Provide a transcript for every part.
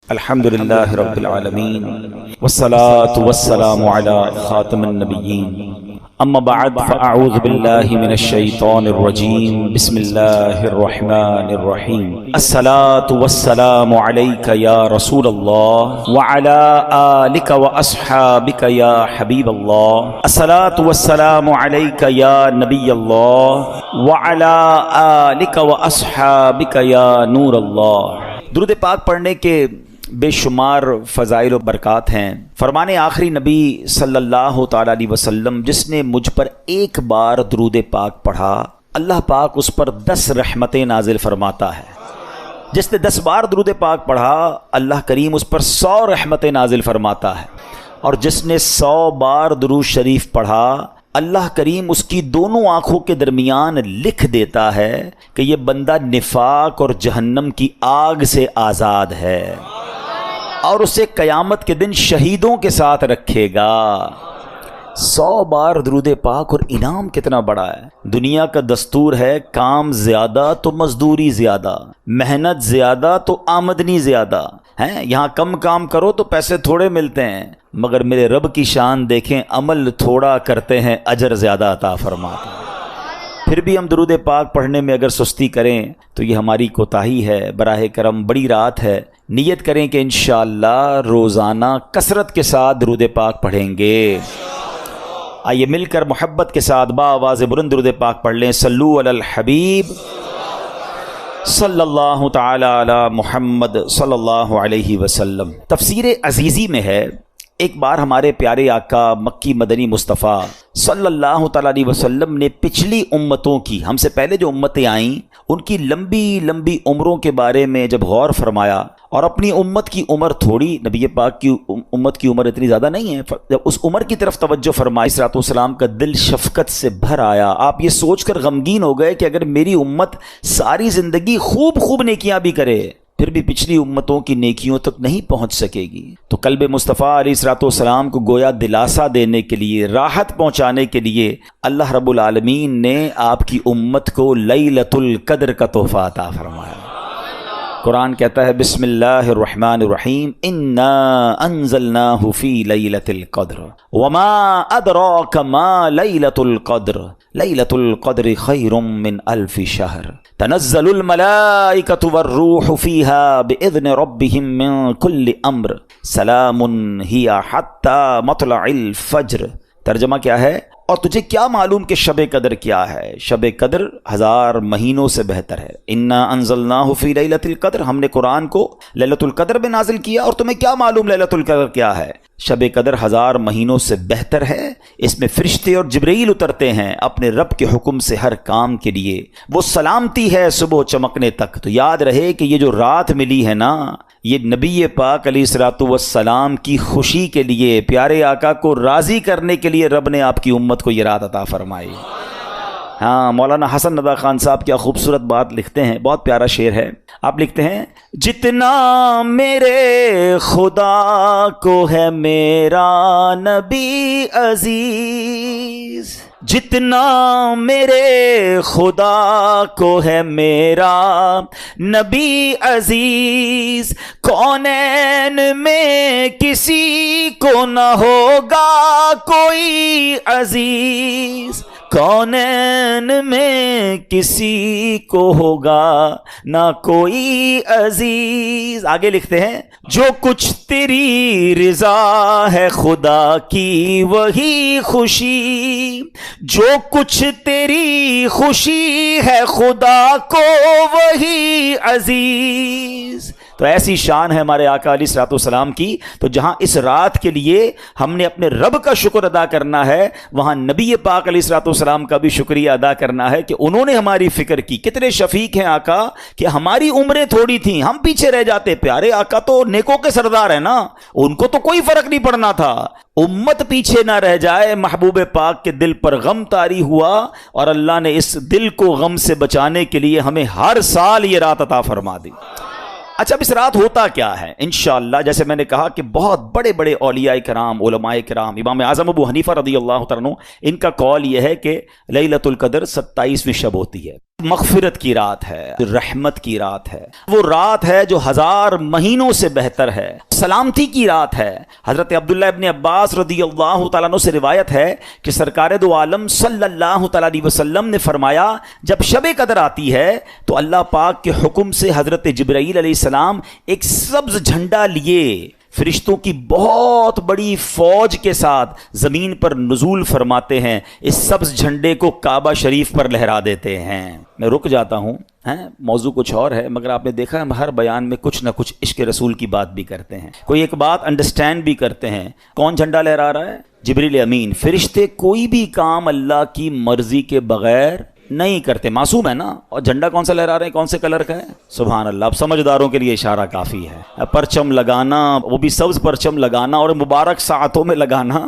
الحمدللہ رب العالمین والصلاة والسلام علی خاتم النبیین اما بعد فاعوذ باللہ من الشیطان الرجیم بسم اللہ الرحمن الرحیم الصلاة والسلام علیک یا رسول اللہ وعلی آلک واصحابک یا حبیب اللہ الصلاة والسلام علیک یا نبی اللہ وعلی آلک واصحابک یا نور اللہ۔ درود پاک پڑھنے کے بے شمار فضائل و برکات ہیں۔ فرمان آخری نبی صلی اللہ تعالی علیہ وسلم، جس نے مجھ پر ایک بار درود پاک پڑھا اللہ پاک اس پر 10 رحمتیں نازل فرماتا ہے۔ جس نے 10 بار درود پاک پڑھا اللہ کریم اس پر 100 رحمتیں نازل فرماتا ہے، اور جس نے 100 بار درود شریف پڑھا اللہ کریم اس کی دونوں آنکھوں کے درمیان لکھ دیتا ہے کہ یہ بندہ نفاق اور جہنم کی آگ سے آزاد ہے، اور اسے قیامت کے دن شہیدوں کے ساتھ رکھے گا۔ 100 بار درود پاک، اور انعام کتنا بڑا ہے۔ دنیا کا دستور ہے کام زیادہ تو مزدوری زیادہ، محنت زیادہ تو آمدنی زیادہ ہیں۔ یہاں کم کام کرو تو پیسے تھوڑے ملتے ہیں، مگر میرے رب کی شان دیکھیں، عمل تھوڑا کرتے ہیں اجر زیادہ عطا فرماتے ہیں۔ پھر بھی ہم درود پاک پڑھنے میں اگر سستی کریں تو یہ ہماری کوتاہی ہے۔ براہ کرم بڑی رات ہے، نیت کریں کہ انشاءاللہ روزانہ کثرت کے ساتھ درود پاک پڑھیں گے۔ آئیے مل کر محبت کے ساتھ بآواز بلند درود پاک پڑھ لیں۔ صلو علی الحبیب صلی اللہ تعالی علی محمد صلی اللہ علیہ وسلم۔ تفسیر عزیزی میں ہے، ایک بار ہمارے پیارے آقا مکی مدنی مصطفیٰ صلی اللہ تعالی علیہ وسلم نے پچھلی امتوں کی، ہم سے پہلے جو امتیں آئیں ان کی لمبی لمبی عمروں کے بارے میں جب غور فرمایا، اور اپنی امت کی عمر تھوڑی، نبی پاک کی امت کی عمر اتنی زیادہ نہیں ہے، جب اس عمر کی طرف توجہ فرمائی صلوات والسلام کا دل شفقت سے بھر آیا۔ آپ یہ سوچ کر غمگین ہو گئے کہ اگر میری امت ساری زندگی خوب خوب نیکیاں بھی کرے پھر بھی پچھلی امتوں کی نیکیوں تک نہیں پہنچ سکے گی، تو قلب مصطفیٰ علیہ الصلوۃ والسلام کو گویا دلاسا دینے کے لیے، راحت پہنچانے کے لیے اللہ رب العالمین نے آپ کی امت کو لیلۃ القدر کا تحفہ عطا فرمایا۔ قرآن کہتا ہے بسم اللہ الرحمن الرحیم انا انزلناہ فی لیلۃ القدر وما ادراک ما لیلۃ القدر لیلۃ القدر خیر من الف شہر تنزل الملائکۃ والروح فیہا باذن ربہم من کل امر سلام ہی حتی مطلع الفجر۔ ترجمہ کیا ہے؟ اور تجھے کیا معلوم کہ شب قدر کیا ہے؟ شب قدر 1000 مہینوں سے بہتر ہے۔ انا انزلناہ فی لیلۃ القدر، ہم نے قرآن کو لیلۃ القدر میں نازل کیا، اور تمہیں کیا معلوم لیلۃ القدر کیا ہے؟ شب قدر 1000 مہینوں سے بہتر ہے۔ اس میں فرشتے اور جبرائیل اترتے ہیں اپنے رب کے حکم سے ہر کام کے لیے، وہ سلامتی ہے صبح چمکنے تک۔ تو یاد رہے کہ یہ جو رات ملی ہے نا، یہ نبی پاک علیہ الصلوۃ والسلام کی خوشی کے لیے، پیارے آقا کو راضی کرنے کے لیے رب نے آپ کی امت کو یہ رات عطا فرمائی۔ ہاں، مولانا حسن ندیٰ خان صاحب کیا خوبصورت بات لکھتے ہیں، بہت پیارا شعر ہے۔ آپ لکھتے ہیں جتنا میرے خدا کو ہے میرا نبی عزیز، جتنا میرے خدا کو ہے میرا نبی عزیز، کونین میں کسی کو نہ ہوگا کوئی عزیز، کونین میں کسی کو ہوگا نہ کوئی عزیز۔ آگے لکھتے ہیں جو کچھ تیری رضا ہے خدا کی وہی خوشی، جو کچھ تیری خوشی ہے خدا کو وہی عزیز۔ تو ایسی شان ہے ہمارے آقا علیہ الصلوۃ والسلام کی، تو جہاں اس رات کے لیے ہم نے اپنے رب کا شکر ادا کرنا ہے، وہاں نبی پاک علیہ الصلوۃ والسلام کا بھی شکریہ ادا کرنا ہے کہ انہوں نے ہماری فکر کی۔ کتنے شفیق ہیں آقا کہ ہماری عمریں تھوڑی تھیں، ہم پیچھے رہ جاتے۔ پیارے آقا تو نیکوں کے سردار ہیں نا، ان کو تو کوئی فرق نہیں پڑنا تھا۔ امت پیچھے نہ رہ جائے، محبوب پاک کے دل پر غم طاری ہوا، اور اللہ نے اس دل کو غم سے بچانے کے لیے ہمیں ہر سال یہ رات عطا فرما دی۔ اچھا، اب اس رات ہوتا کیا ہے؟ انشاءاللہ جیسے میں نے کہا کہ بہت بڑے بڑے اولیاء کرام، علماء کرام، امام اعظم ابو حنیفہ رضی اللہ تعالیٰ عنہ، ان کا قول یہ ہے کہ لیلۃ القدر 27ویں شب ہوتی ہے۔ مغفرت کی رات ہے، رحمت کی رات ہے، وہ رات ہے جو 1000 مہینوں سے بہتر ہے، سلامتی کی رات ہے۔ حضرت عبداللہ ابن عباس رضی اللہ تعالیٰ عنہ سے روایت ہے کہ سرکار دو عالم صلی اللہ تعالیٰ علیہ وسلم نے فرمایا جب شب قدر آتی ہے تو اللہ پاک کے حکم سے حضرت جبرائیل علیہ السلام ایک سبز جھنڈا لیے فرشتوں کی بہت بڑی فوج کے ساتھ زمین پر نزول فرماتے ہیں، اس سبز جھنڈے کو کعبہ شریف پر لہرا دیتے ہیں۔ میں رک جاتا ہوں، موضوع کچھ اور ہے، مگر آپ نے دیکھا ہم ہر بیان میں کچھ نہ کچھ عشق رسول کی بات بھی کرتے ہیں، کوئی ایک بات انڈرسٹینڈ بھی کرتے ہیں۔ کون جھنڈا لہرا رہا ہے؟ جبریل امین۔ فرشتے کوئی بھی کام اللہ کی مرضی کے بغیر نہیں کرتے، معصوم ہے نا۔ اور جھنڈا کون سا لہرا رہے ہیں؟ کون سے کلر کا ہے؟ سبحان اللہ، اب سمجھداروں کے لیے اشارہ کافی ہے۔ پرچم لگانا، وہ بھی سبز پرچم لگانا اور مبارک ساعتوں میں لگانا،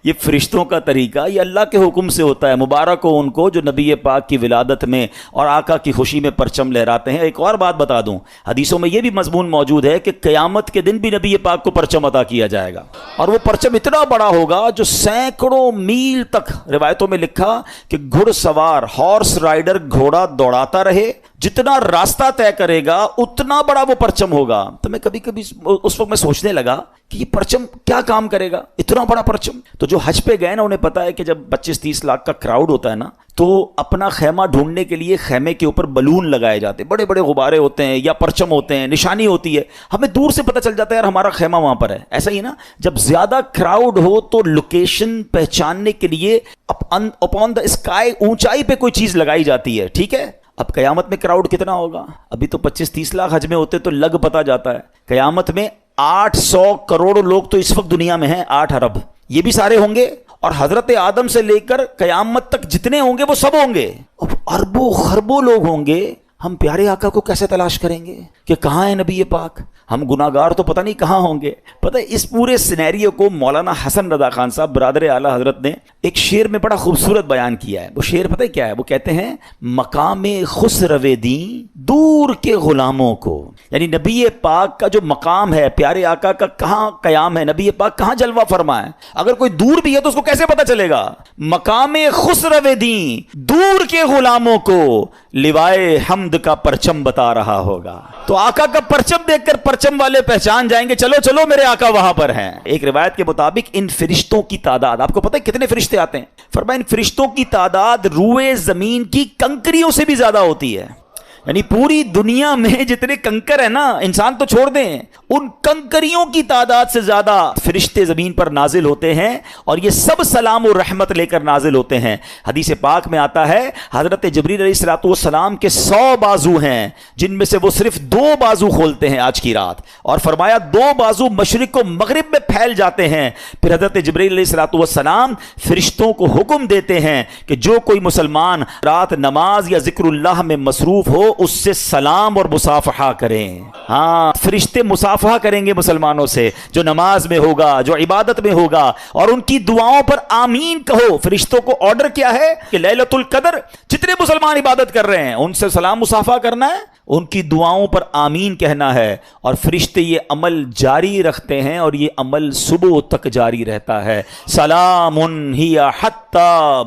یہ فرشتوں کا طریقہ، یہ اللہ کے حکم سے ہوتا ہے۔ مبارک ہو ان کو جو نبی پاک کی ولادت میں اور آقا کی خوشی میں پرچم لہراتے ہیں۔ ایک اور بات بتا دوں، حدیثوں میں یہ بھی مضمون موجود ہے کہ قیامت کے دن بھی نبی پاک کو پرچم عطا کیا جائے گا، اور وہ پرچم اتنا بڑا ہوگا جو سینکڑوں میل تک، روایتوں میں لکھا کہ گھڑ سوار ہارس رائڈر گھوڑا دوڑاتا رہے، جتنا راستہ طے کرے گا اتنا بڑا وہ پرچم ہوگا۔ تو میں کبھی کبھی اس وقت میں سوچنے لگا کہ یہ پرچم کیا کام کرے گا، اتنا بڑا پرچم۔ تو جو حج پہ گئے نا انہیں پتا ہے کہ جب 25-30 لاکھ کا کراؤڈ ہوتا ہے نا تو اپنا خیمہ ڈھونڈنے کے لیے خیمے کے اوپر بلون لگائے جاتے ہیں، بڑے بڑے غبارے ہوتے ہیں یا پرچم ہوتے ہیں، نشانی ہوتی ہے، ہمیں دور سے پتہ چل جاتا ہے یار ہمارا خیمہ وہاں پر ہے۔ ایسا ہی نا، جب زیادہ کراؤڈ ہو تو لوکیشن پہچاننے کے لیے اپون دا اسکائی اونچائی پہ کوئی چیز لگائی جاتی ہے، ٹھیک ہے۔ اب قیامت میں کراؤڈ کتنا ہوگا؟ ابھی تو 25-30 لاکھ حج میں ہوتے تو لگ پتا جاتا ہے، قیامت میں 800 کروڑ لوگ تو اس وقت دنیا میں ہیں، 8 ارب، یہ بھی سارے ہوں گے، اور حضرت آدم سے لے کر قیامت تک جتنے ہوں گے وہ سب ہوں گے، اب اربوں خربوں لوگ ہوں گے۔ ہم پیارے آقا کو کیسے تلاش کریں گے کہ کہاں ہے نبی پاک؟ ہم گناہگار تو پتہ نہیں کہاں ہوں گے۔ پتہ ہے اس پورے سینیریو کو مولانا حسن رضا خان صاحب برادر اعلیٰ حضرت نے ایک شعر میں بڑا خوبصورت بیان کیا ہے۔ وہ شعر پتہ ہے کیا ہے؟ وہ کہتے ہیں مقام خسرو دیں دور کے غلاموں کو، یعنی نبی پاک کا جو مقام ہے، پیارے آقا کا کہاں قیام ہے، نبی پاک کہاں جلوہ فرما ہے، اگر کوئی دور بھی ہے تو اس کو کیسے پتہ چلے گا؟ مقام خسرو دیں دور کے غلاموں کو لوائے حمد کا پرچم بتا رہا ہوگا۔ تو آقا کا پرچم دیکھ کر پرچم والے پہچان جائیں گے، چلو چلو میرے آقا وہاں پر ہیں۔ ایک روایت کے مطابق ان فرشتوں کی تعداد، آپ کو پتہ ہے کتنے فرشتے آتے ہیں؟ فرمایا ان فرشتوں کی تعداد روئے زمین کی کنکریوں سے بھی زیادہ ہوتی ہے، یعنی پوری دنیا میں جتنے کنکر ہیں نا، انسان تو چھوڑ دیں، ان کنکریوں کی تعداد سے زیادہ فرشتے زمین پر نازل ہوتے ہیں، اور یہ سب سلام و رحمت لے کر نازل ہوتے ہیں۔ حدیث پاک میں آتا ہے حضرت جبریل علیہ السلام کے 100 بازو ہیں، جن میں سے وہ صرف 2 بازو کھولتے ہیں آج کی رات، اور فرمایا 2 بازو مشرق و مغرب میں پھیل جاتے ہیں۔ پھر حضرت جبریل علیہ السلام فرشتوں کو حکم دیتے ہیں کہ جو کوئی مسلمان رات نماز یا ذکر اللہ میں مصروف ہو اس سے سلام اور مصافحہ کریں۔ ہاں، فرشتے مصافحہ کریں گے مسلمانوں سے، جو نماز میں ہوگا، جو عبادت میں ہوگا، اور ان کی دعاؤں پر آمین کہو۔ فرشتوں کو آرڈر کیا ہے کہ لیلۃ القدر جتنے مسلمان عبادت کر رہے ہیں ان سے سلام مصافحہ کرنا ہے، ان کی دعاؤں پر آمین کہنا ہے، اور فرشتے یہ عمل جاری رکھتے ہیں، اور یہ عمل صبح تک جاری رہتا ہے۔ سلام ہی حتی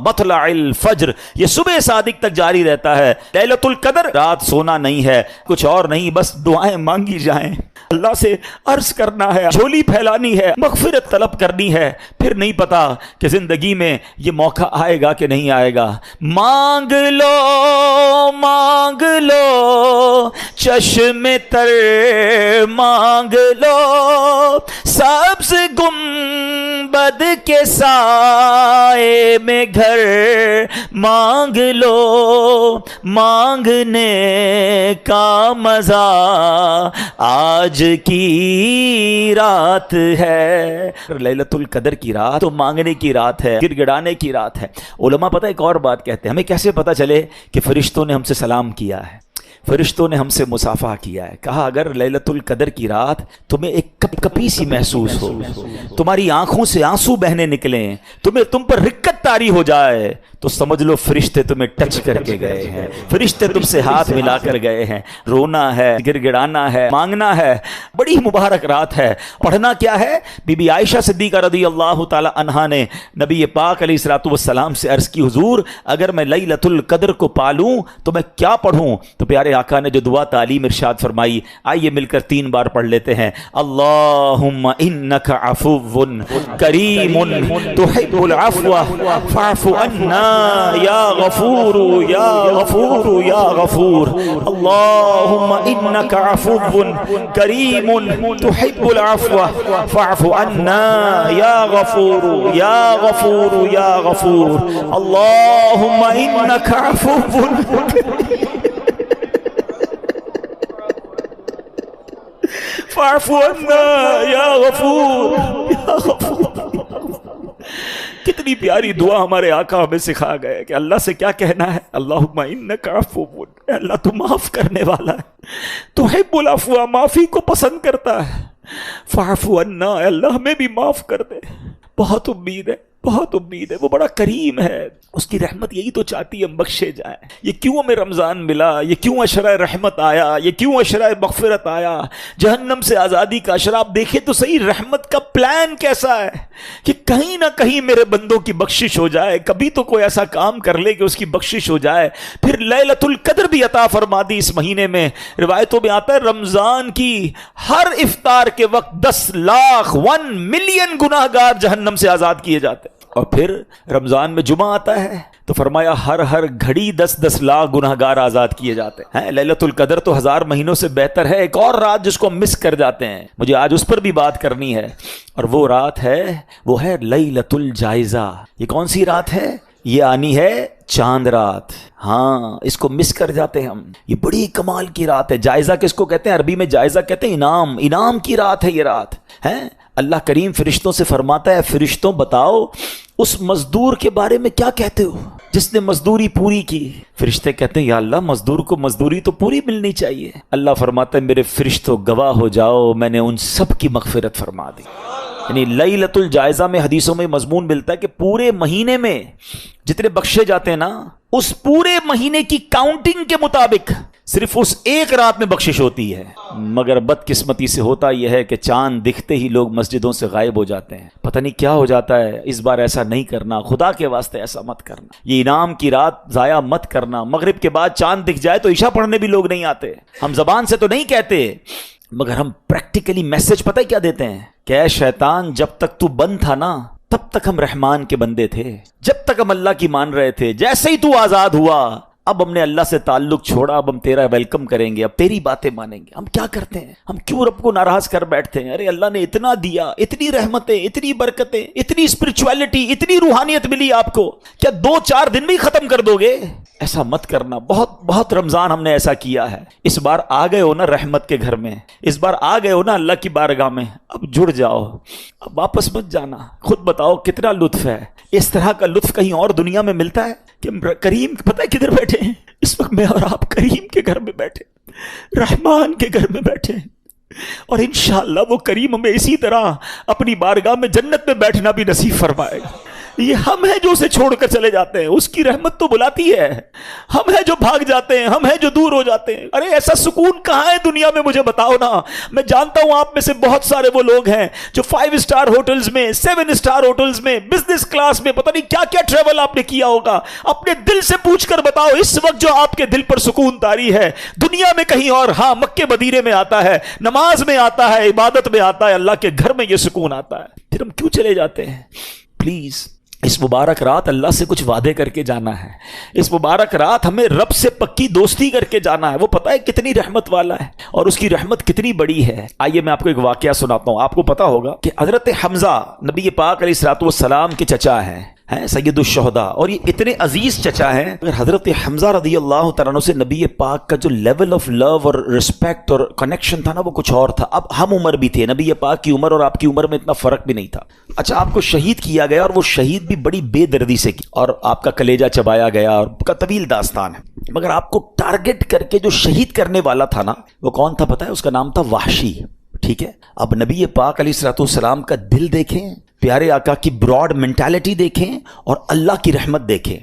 مطلع الفجر، یہ صبح صادق تک جاری رہتا ہے۔ لیلۃ القدر رات سونا نہیں ہے، کچھ اور نہیں، بس دعائیں مانگی جائیں، اللہ سے عرض کرنا ہے، جھولی پھیلانی ہے، مغفرت طلب کرنی ہے، پھر نہیں پتا کہ زندگی میں یہ موقع آئے گا کہ نہیں آئے گا۔ مانگ لو چشم تر مانگ لو، سبز گنبد کے سائے میں گھر مانگ لو، مانگنے کا مزہ آج کی رات ہے۔ لیلۃ القدر کی رات تو مانگنے کی رات ہے، گر گڑانے کی رات ہے۔ علماء پتہ ایک اور بات کہتے ہیں، ہمیں کیسے پتہ چلے کہ فرشتوں نے ہم سے سلام کیا ہے، فرشتوں نے ہم سے مصافحہ کیا ہے؟ کہا اگر لیلۃ القدر کی رات تمہیں ایک کپ کپی سی محسوس ہو، تمہاری آنکھوں سے آنسو بہنے نکلیں، تم پر رکت طاری ہو جائے، تو سمجھ لو فرشتے تمہیں ٹچ کر کے گئے ہیں، فرشتے تم سے ہاتھ ملا کر گئے ہیں۔ رونا ہے، گر گڑانا ہے، مانگنا ہے، بڑی مبارک رات ہے۔ پڑھنا کیا ہے؟ بی بی عائشہ صدیقہ رضی اللہ تعالی عنہا نے نبی پاک علیہ الصلوۃ والسلام سے عرض کی، حضور اگر میں لیلۃ القدر کو پالوں تو میں کیا پڑھوں؟ تو پیارے آقا نے جو دعا تعلیم ارشاد فرمائی، آئیے مل کر 3 بار پڑھ لیتے ہیں۔ اللہم انک عفو کریم تحب العفو فاعف عنا یا غفور یا غفور یا غفور۔ اللہم انک عفو کریم تحب العفو فاعف عنا یا غفور یا غفور یا غفور۔ اللہم انک عفو فاعف عنا یا غفور یا غفور۔ کتنی پیاری دعا ہمارے آقا ہمیں سکھا گئے کہ اللہ سے کیا کہنا ہے، اللہم انک عفو، اللہ تو معاف کرنے والا ہے، تحب العفو، معافی کو پسند کرتا ہے، فاعف عنا، اللہ ہمیں بھی معاف کر دے۔ بہت امید ہے، بہت امید ہے، وہ بڑا کریم ہے، اس کی رحمت یہی تو چاہتی ہے ہم بخشے جائیں۔ یہ کیوں ہمیں رمضان ملا، یہ کیوں عشرہ رحمت آیا، یہ کیوں عشرہ مغفرت آیا، جہنم سے آزادی کا عشرہ۔ آپ دیکھیں تو صحیح رحمت کا پلان کیسا ہے کہ کہیں نہ کہیں میرے بندوں کی بخشش ہو جائے، کبھی تو کوئی ایسا کام کر لے کہ اس کی بخشش ہو جائے۔ پھر لیلۃ القدر بھی عطا فرما دی اس مہینے میں۔ روایتوں میں آتا ہے رمضان کی ہر افطار کے وقت 10 لاکھ 1 ملین گناہ گار جہنم سے آزاد کیے جاتے ہیں۔ اور پھر رمضان میں جمعہ آتا ہے تو فرمایا ہر گھڑی 10 لاکھ گناہ گار آزاد کیے جاتے ہیں۔ لیلۃ القدر تو 1000 مہینوں سے بہتر ہے۔ ایک اور رات جس کو ہم مس کر جاتے ہیں، مجھے آج اس پر بھی بات کرنی ہے، اور وہ رات ہے، وہ ہے لیلۃ الجائزہ۔ یہ کون سی رات ہے؟ یہ آنی ہے چاند رات۔ ہاں، اس کو مس کر جاتے ہیں ہم۔ یہ بڑی کمال کی رات ہے۔ جائزہ کس کو کہتے ہیں؟ عربی میں جائزہ کہتے ہیں انعام، انعام کی رات ہے یہ رات ہے۔ اللہ کریم فرشتوں سے فرماتا ہے، فرشتوں بتاؤ اس مزدور کے بارے میں کیا کہتے ہو جس نے مزدوری پوری کی؟ فرشتے کہتے ہیں یا اللہ مزدور کو مزدوری تو پوری ملنی چاہیے۔ اللہ فرماتا ہے میرے فرشتوں گواہ ہو جاؤ، میں نے ان سب کی مغفرت فرما دی۔ یعنی لیلۃ الجائزہ میں حدیثوں میں مضمون ملتا ہے کہ پورے مہینے میں جتنے بخشے جاتے ہیں نا، اس پورے مہینے کی کاؤنٹنگ کے مطابق صرف اس ایک رات میں بخشش ہوتی ہے۔ مگر بدقسمتی سے ہوتا یہ ہے کہ چاند دکھتے ہی لوگ مسجدوں سے غائب ہو جاتے ہیں، پتہ نہیں کیا ہو جاتا ہے۔ اس بار ایسا نہیں کرنا، خدا کے واسطے ایسا مت کرنا، یہ انعام کی رات ضائع مت کرنا۔ مغرب کے بعد چاند دکھ جائے تو عشاء پڑھنے بھی لوگ نہیں آتے۔ ہم زبان سے تو نہیں کہتے، مگر ہم پریکٹیکلی میسج پتہ کیا دیتے ہیں کہ اے شیطان، جب تک تو بند تھا نا تب تک ہم رحمان کے بندے تھے، جب تک ہم اللہ کی مان رہے تھے، جیسے ہی تو آزاد ہوا اب ہم نے اللہ سے تعلق چھوڑا، اب ہم تیرا ویلکم کریں گے، اب تیری باتیں مانیں گے۔ ہم کیا کرتے ہیں؟ ہم کیوں رب کو ناراض کر بیٹھتے ہیں؟ ارے اللہ نے اتنا دیا، اتنی رحمتیں، اتنی برکتیں، اتنی اسپرچویلٹی، اتنی روحانیت ملی آپ کو، کیا 2-4 دن میں ہی ختم کر دو گے؟ ایسا مت کرنا۔ بہت رمضان ہم نے ایسا کیا ہے۔ اس بار آ گئے ہو نا رحمت کے گھر میں، اس بار آ گئے ہو نا اللہ کی بارگاہ میں، اب جڑ جاؤ، اب واپس مت جانا۔ خود بتاؤ کتنا لطف ہے۔ اس طرح کا لطف کہیں اور دنیا میں ملتا ہے کہ کریم پتہ ہے کدھر بیٹھے ہیں اس وقت؟ میں اور آپ کریم کے گھر میں بیٹھے، رحمان کے گھر میں بیٹھے، اور انشاءاللہ وہ کریم ہمیں اسی طرح اپنی بارگاہ میں جنت میں بیٹھنا بھی نصیب فرمائے گا۔ یہ ہم ہیں جو اسے چھوڑ کر چلے جاتے ہیں، اس کی رحمت تو بلاتی ہے، ہم ہیں جو بھاگ جاتے ہیں، ہم ہیں جو دور ہو جاتے ہیں۔ ارے ایسا سکون کہاں ہے دنیا میں؟ مجھے بتاؤ نا۔ میں جانتا ہوں آپ میں سے بہت سارے وہ لوگ ہیں جو 5 اسٹار ہوٹلز میں، 7 اسٹار ہوٹلز میں، بزنس کلاس میں، پتہ نہیں کیا کیا ٹریول آپ نے کیا ہوگا۔ اپنے دل سے پوچھ کر بتاؤ اس وقت جو آپ کے دل پر سکون طاری ہے دنیا میں کہیں اور؟ ہاں، مکے مدینے میں آتا ہے، نماز میں آتا ہے، عبادت میں آتا ہے، اللہ کے گھر میں یہ سکون آتا ہے۔ پھر ہم کیوں چلے جاتے ہیں؟ پلیز اس مبارک رات اللہ سے کچھ وعدے کر کے جانا ہے۔ اس مبارک رات ہمیں رب سے پکی دوستی کر کے جانا ہے۔ وہ پتہ ہے کتنی رحمت والا ہے اور اس کی رحمت کتنی بڑی ہے۔ آئیے میں آپ کو ایک واقعہ سناتا ہوں۔ آپ کو پتہ ہوگا کہ حضرت حمزہ نبی پاک علیہ الصلوۃ والسلام کے چچا ہیں سید الشہداء، اور یہ اتنے عزیز چچا ہیں۔ اگر حضرت حمزہ رضی اللہ تعالیٰ عنہ سے نبی پاک کا جو لیول آف لو اور رسپیکٹ اور کنیکشن تھا نا وہ کچھ اور تھا۔ اب ہم عمر بھی تھے، نبی پاک کی عمر اور آپ کی عمر میں اتنا فرق بھی نہیں تھا۔ اچھا، آپ کو شہید کیا گیا اور وہ شہید بھی بڑی بے دردی سے کی، اور آپ کا کلیجہ چبایا گیا، اور کا طویل داستان ہے۔ مگر آپ کو ٹارگٹ کر کے جو شہید کرنے والا تھا نا وہ کون تھا پتہ ہے؟ اس کا نام تھا وحشی۔ ٹھیک ہے، اب نبی پاک علیہ الصلوۃ والسلام کا دل دیکھیں، پیارے آقا کی براڈ مینٹالٹی دیکھیں، اور اللہ کی رحمت دیکھیں۔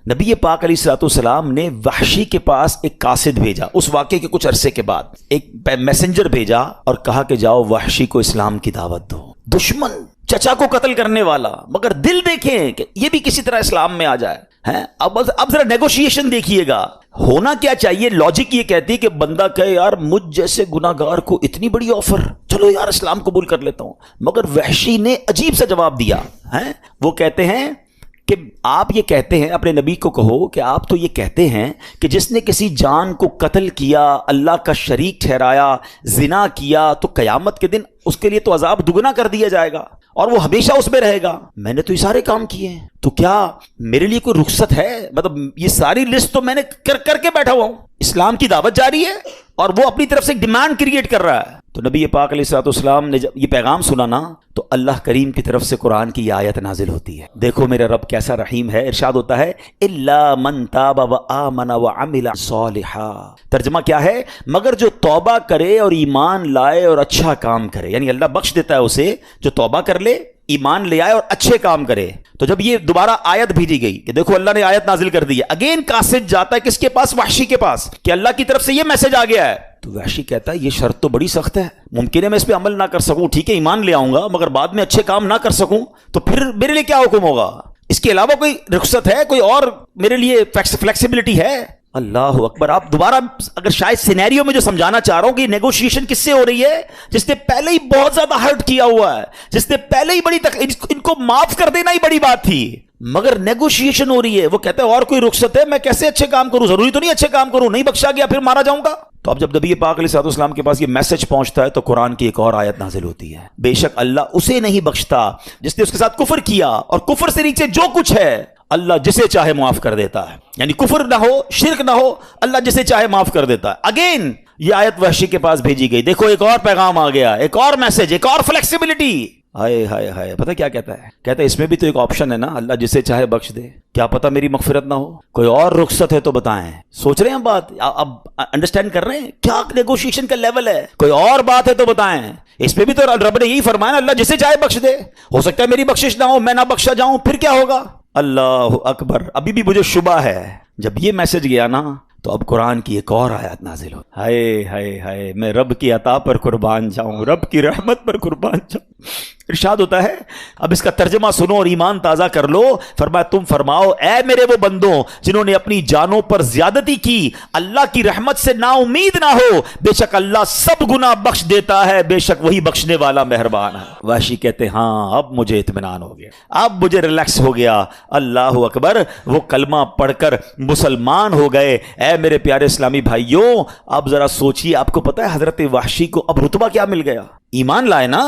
نبی پاک علیہ الصلوۃ والسلام نے وحشی کے پاس ایک قاصد بھیجا، اس واقعے کے کچھ عرصے کے بعد ایک میسنجر بھیجا اور کہا کہ جاؤ وحشی کو اسلام کی دعوت دو۔ دشمن، چچا کو قتل کرنے والا، مگر دل دیکھیں کہ یہ بھی کسی طرح اسلام میں آ جائے ہیں۔ اب ذرا نیگوشیشن دیکھیے گا، ہونا کیا چاہیے؟ لاجک یہ کہتی ہے کہ بندہ کہے یار مجھ جیسے گناہگار کو اتنی بڑی آفر، چلو یار اسلام قبول کر لیتا ہوں۔ مگر وحشی نے عجیب سا جواب دیا ہے، وہ کہتے ہیں کہ آپ یہ کہتے ہیں، اپنے نبی کو کہو کہ آپ تو یہ کہتے ہیں کہ جس نے کسی جان کو قتل کیا، اللہ کا شریک ٹھہرایا، زنا کیا، تو قیامت کے دن اس کے لیے تو عذاب دگنا کر دیا جائے گا اور وہ ہمیشہ اس میں رہے گا۔ میں نے تو یہ سارے کام کیے ہیں، تو کیا میرے لیے کوئی رخصت ہے؟ مطلب یہ ساری لسٹ تو میں نے کر کے بیٹھا ہوا ہوں، اسلام کی دعوت جاری ہے اور وہ اپنی طرف سے ایک ڈیمانڈ کریٹ کر رہا ہے۔ تو نبی پاک علیہ الصلوۃ والسلام نے جب یہ پیغام سنا نا، تو اللہ کریم کی طرف سے قرآن کی یہ آیت نازل ہوتی ہے۔ دیکھو میرا رب کیسا رحیم ہے، ارشاد ہوتا ہے الا من تاب وآمن وعمل صالحا۔ ترجمہ کیا ہے؟ مگر جو توبہ کرے اور ایمان لائے اور اچھا کام کرے، یعنی اللہ بخش دیتا ہے اسے جو توبہ کر لے، ایمان لے آئے اور اچھے کام کرے۔ تو جب یہ دوبارہ آیت بھیجی گئی کہ دیکھو اللہ نے آیت نازل کر دی ہے، اگین قاصد جاتا ہے کس کے پاس؟ وحشی کے پاس، کہ اللہ کی طرف سے یہ میسج آ گیا ہے۔ تو وحشی کہتا ہے یہ شرط تو بڑی سخت ہے، ممکن ہے میں اس پہ عمل نہ کر سکوں، ٹھیک ہے ایمان لے آؤں گا، مگر بعد میں اچھے کام نہ کر سکوں تو پھر میرے لیے کیا حکم ہوگا؟ اس کے علاوہ کوئی رخصت ہے؟ کوئی اور میرے لیے فلیکسیبلٹی ہے؟ اللہ اکبر۔ آپ دوبارہ اگر شاید سینیریو میں جو سمجھانا چاہ رہا ہوں کہ نیگوشیشن کس سے ہو رہی ہے؟ جس نے پہلے ہی بہت زیادہ ہرٹ کیا ہوا ہے، جس نے پہلے ہی بڑی ان کو معاف کر دینا ہی بڑی بات تھی، مگر نیگوشیشن ہو رہی ہے۔ وہ کہتے ہیں اور کوئی رخصت ہے؟ میں کیسے اچھے کام کروں؟ ضروری تو نہیں اچھے کام کروں، نہیں بخشا گیا پھر مارا جاؤں گا۔ تو اب جب نبی پاک علیہ الصلوۃ والسلام کے پاس یہ میسج پہنچتا ہے تو قرآن کی ایک اور آیت نازل ہوتی ہے، بے شک اللہ اسے نہیں بخشتا جس نے اس کے ساتھ کفر کیا، اور کفر سے نیچے جو کچھ ہے اللہ جسے چاہے معاف کر دیتا ہے۔ یعنی کفر نہ ہو، شرک نہ ہو، اللہ جسے چاہے معاف کر دیتا ہے۔ اگین یہ آیت وحشی کے پاس بھیجی گئی، دیکھو ایک اور پیغام آ گیا، ایک اور میسج، ایک اور فلیکسیبلٹی۔ ہائے ہائے ہائے، پتہ کیا کہتا ہے؟ کہتا ہے اس میں بھی تو ایک آپشن ہے نا، اللہ جسے چاہے بخش دے، کیا پتہ میری مغفرت نہ ہو، کوئی اور رخصت ہے تو بتائیں۔ سوچ رہے ہیں بات؟ اب انڈرسٹینڈ کر رہے ہیں کیا نیگوشیشن کا لیول ہے؟ کوئی اور بات ہے تو بتائیں۔ اس پہ بھی تو رب نے یہی فرمایا نا، اللہ جسے چاہے بخش دے، ہو سکتا ہے میری بخشش نہ ہو، میں نہ بخشا جاؤں، پھر کیا ہوگا؟ اللہ اکبر۔ ابھی بھی مجھے شبہ ہے، جب یہ میسج گیا نا تو اب قرآن کی ایک اور آیت نازل ہو، ہائے ہائے ہائے، میں رب کی عطا پر قربان جاؤں، رب کی رحمت پر قربان جاؤں۔ ارشاد ہوتا ہے، اب اس کا ترجمہ سنو اور ایمان تازہ کر لو۔ فرمایا تم فرماؤ اے میرے وہ بندوں جنہوں نے اپنی جانوں پر زیادتی کی، اللہ کی رحمت سے نا امید نہ ہو، بے شک اللہ سب گناہ بخش دیتا ہے، بے شک وہی بخشنے والا مہربان ہے۔ وحشی کہتے ہاں اب مجھے اطمینان ہو گیا، اب مجھے ریلیکس ہو گیا۔ اللہ اکبر، وہ کلمہ پڑھ کر مسلمان ہو گئے۔ اے میرے پیارے اسلامی بھائیوں، اب ذرا سوچئے، آپ کو پتا ہے حضرت وحشی کو اب رتبہ کیا مل گیا؟ ایمان لائے نا،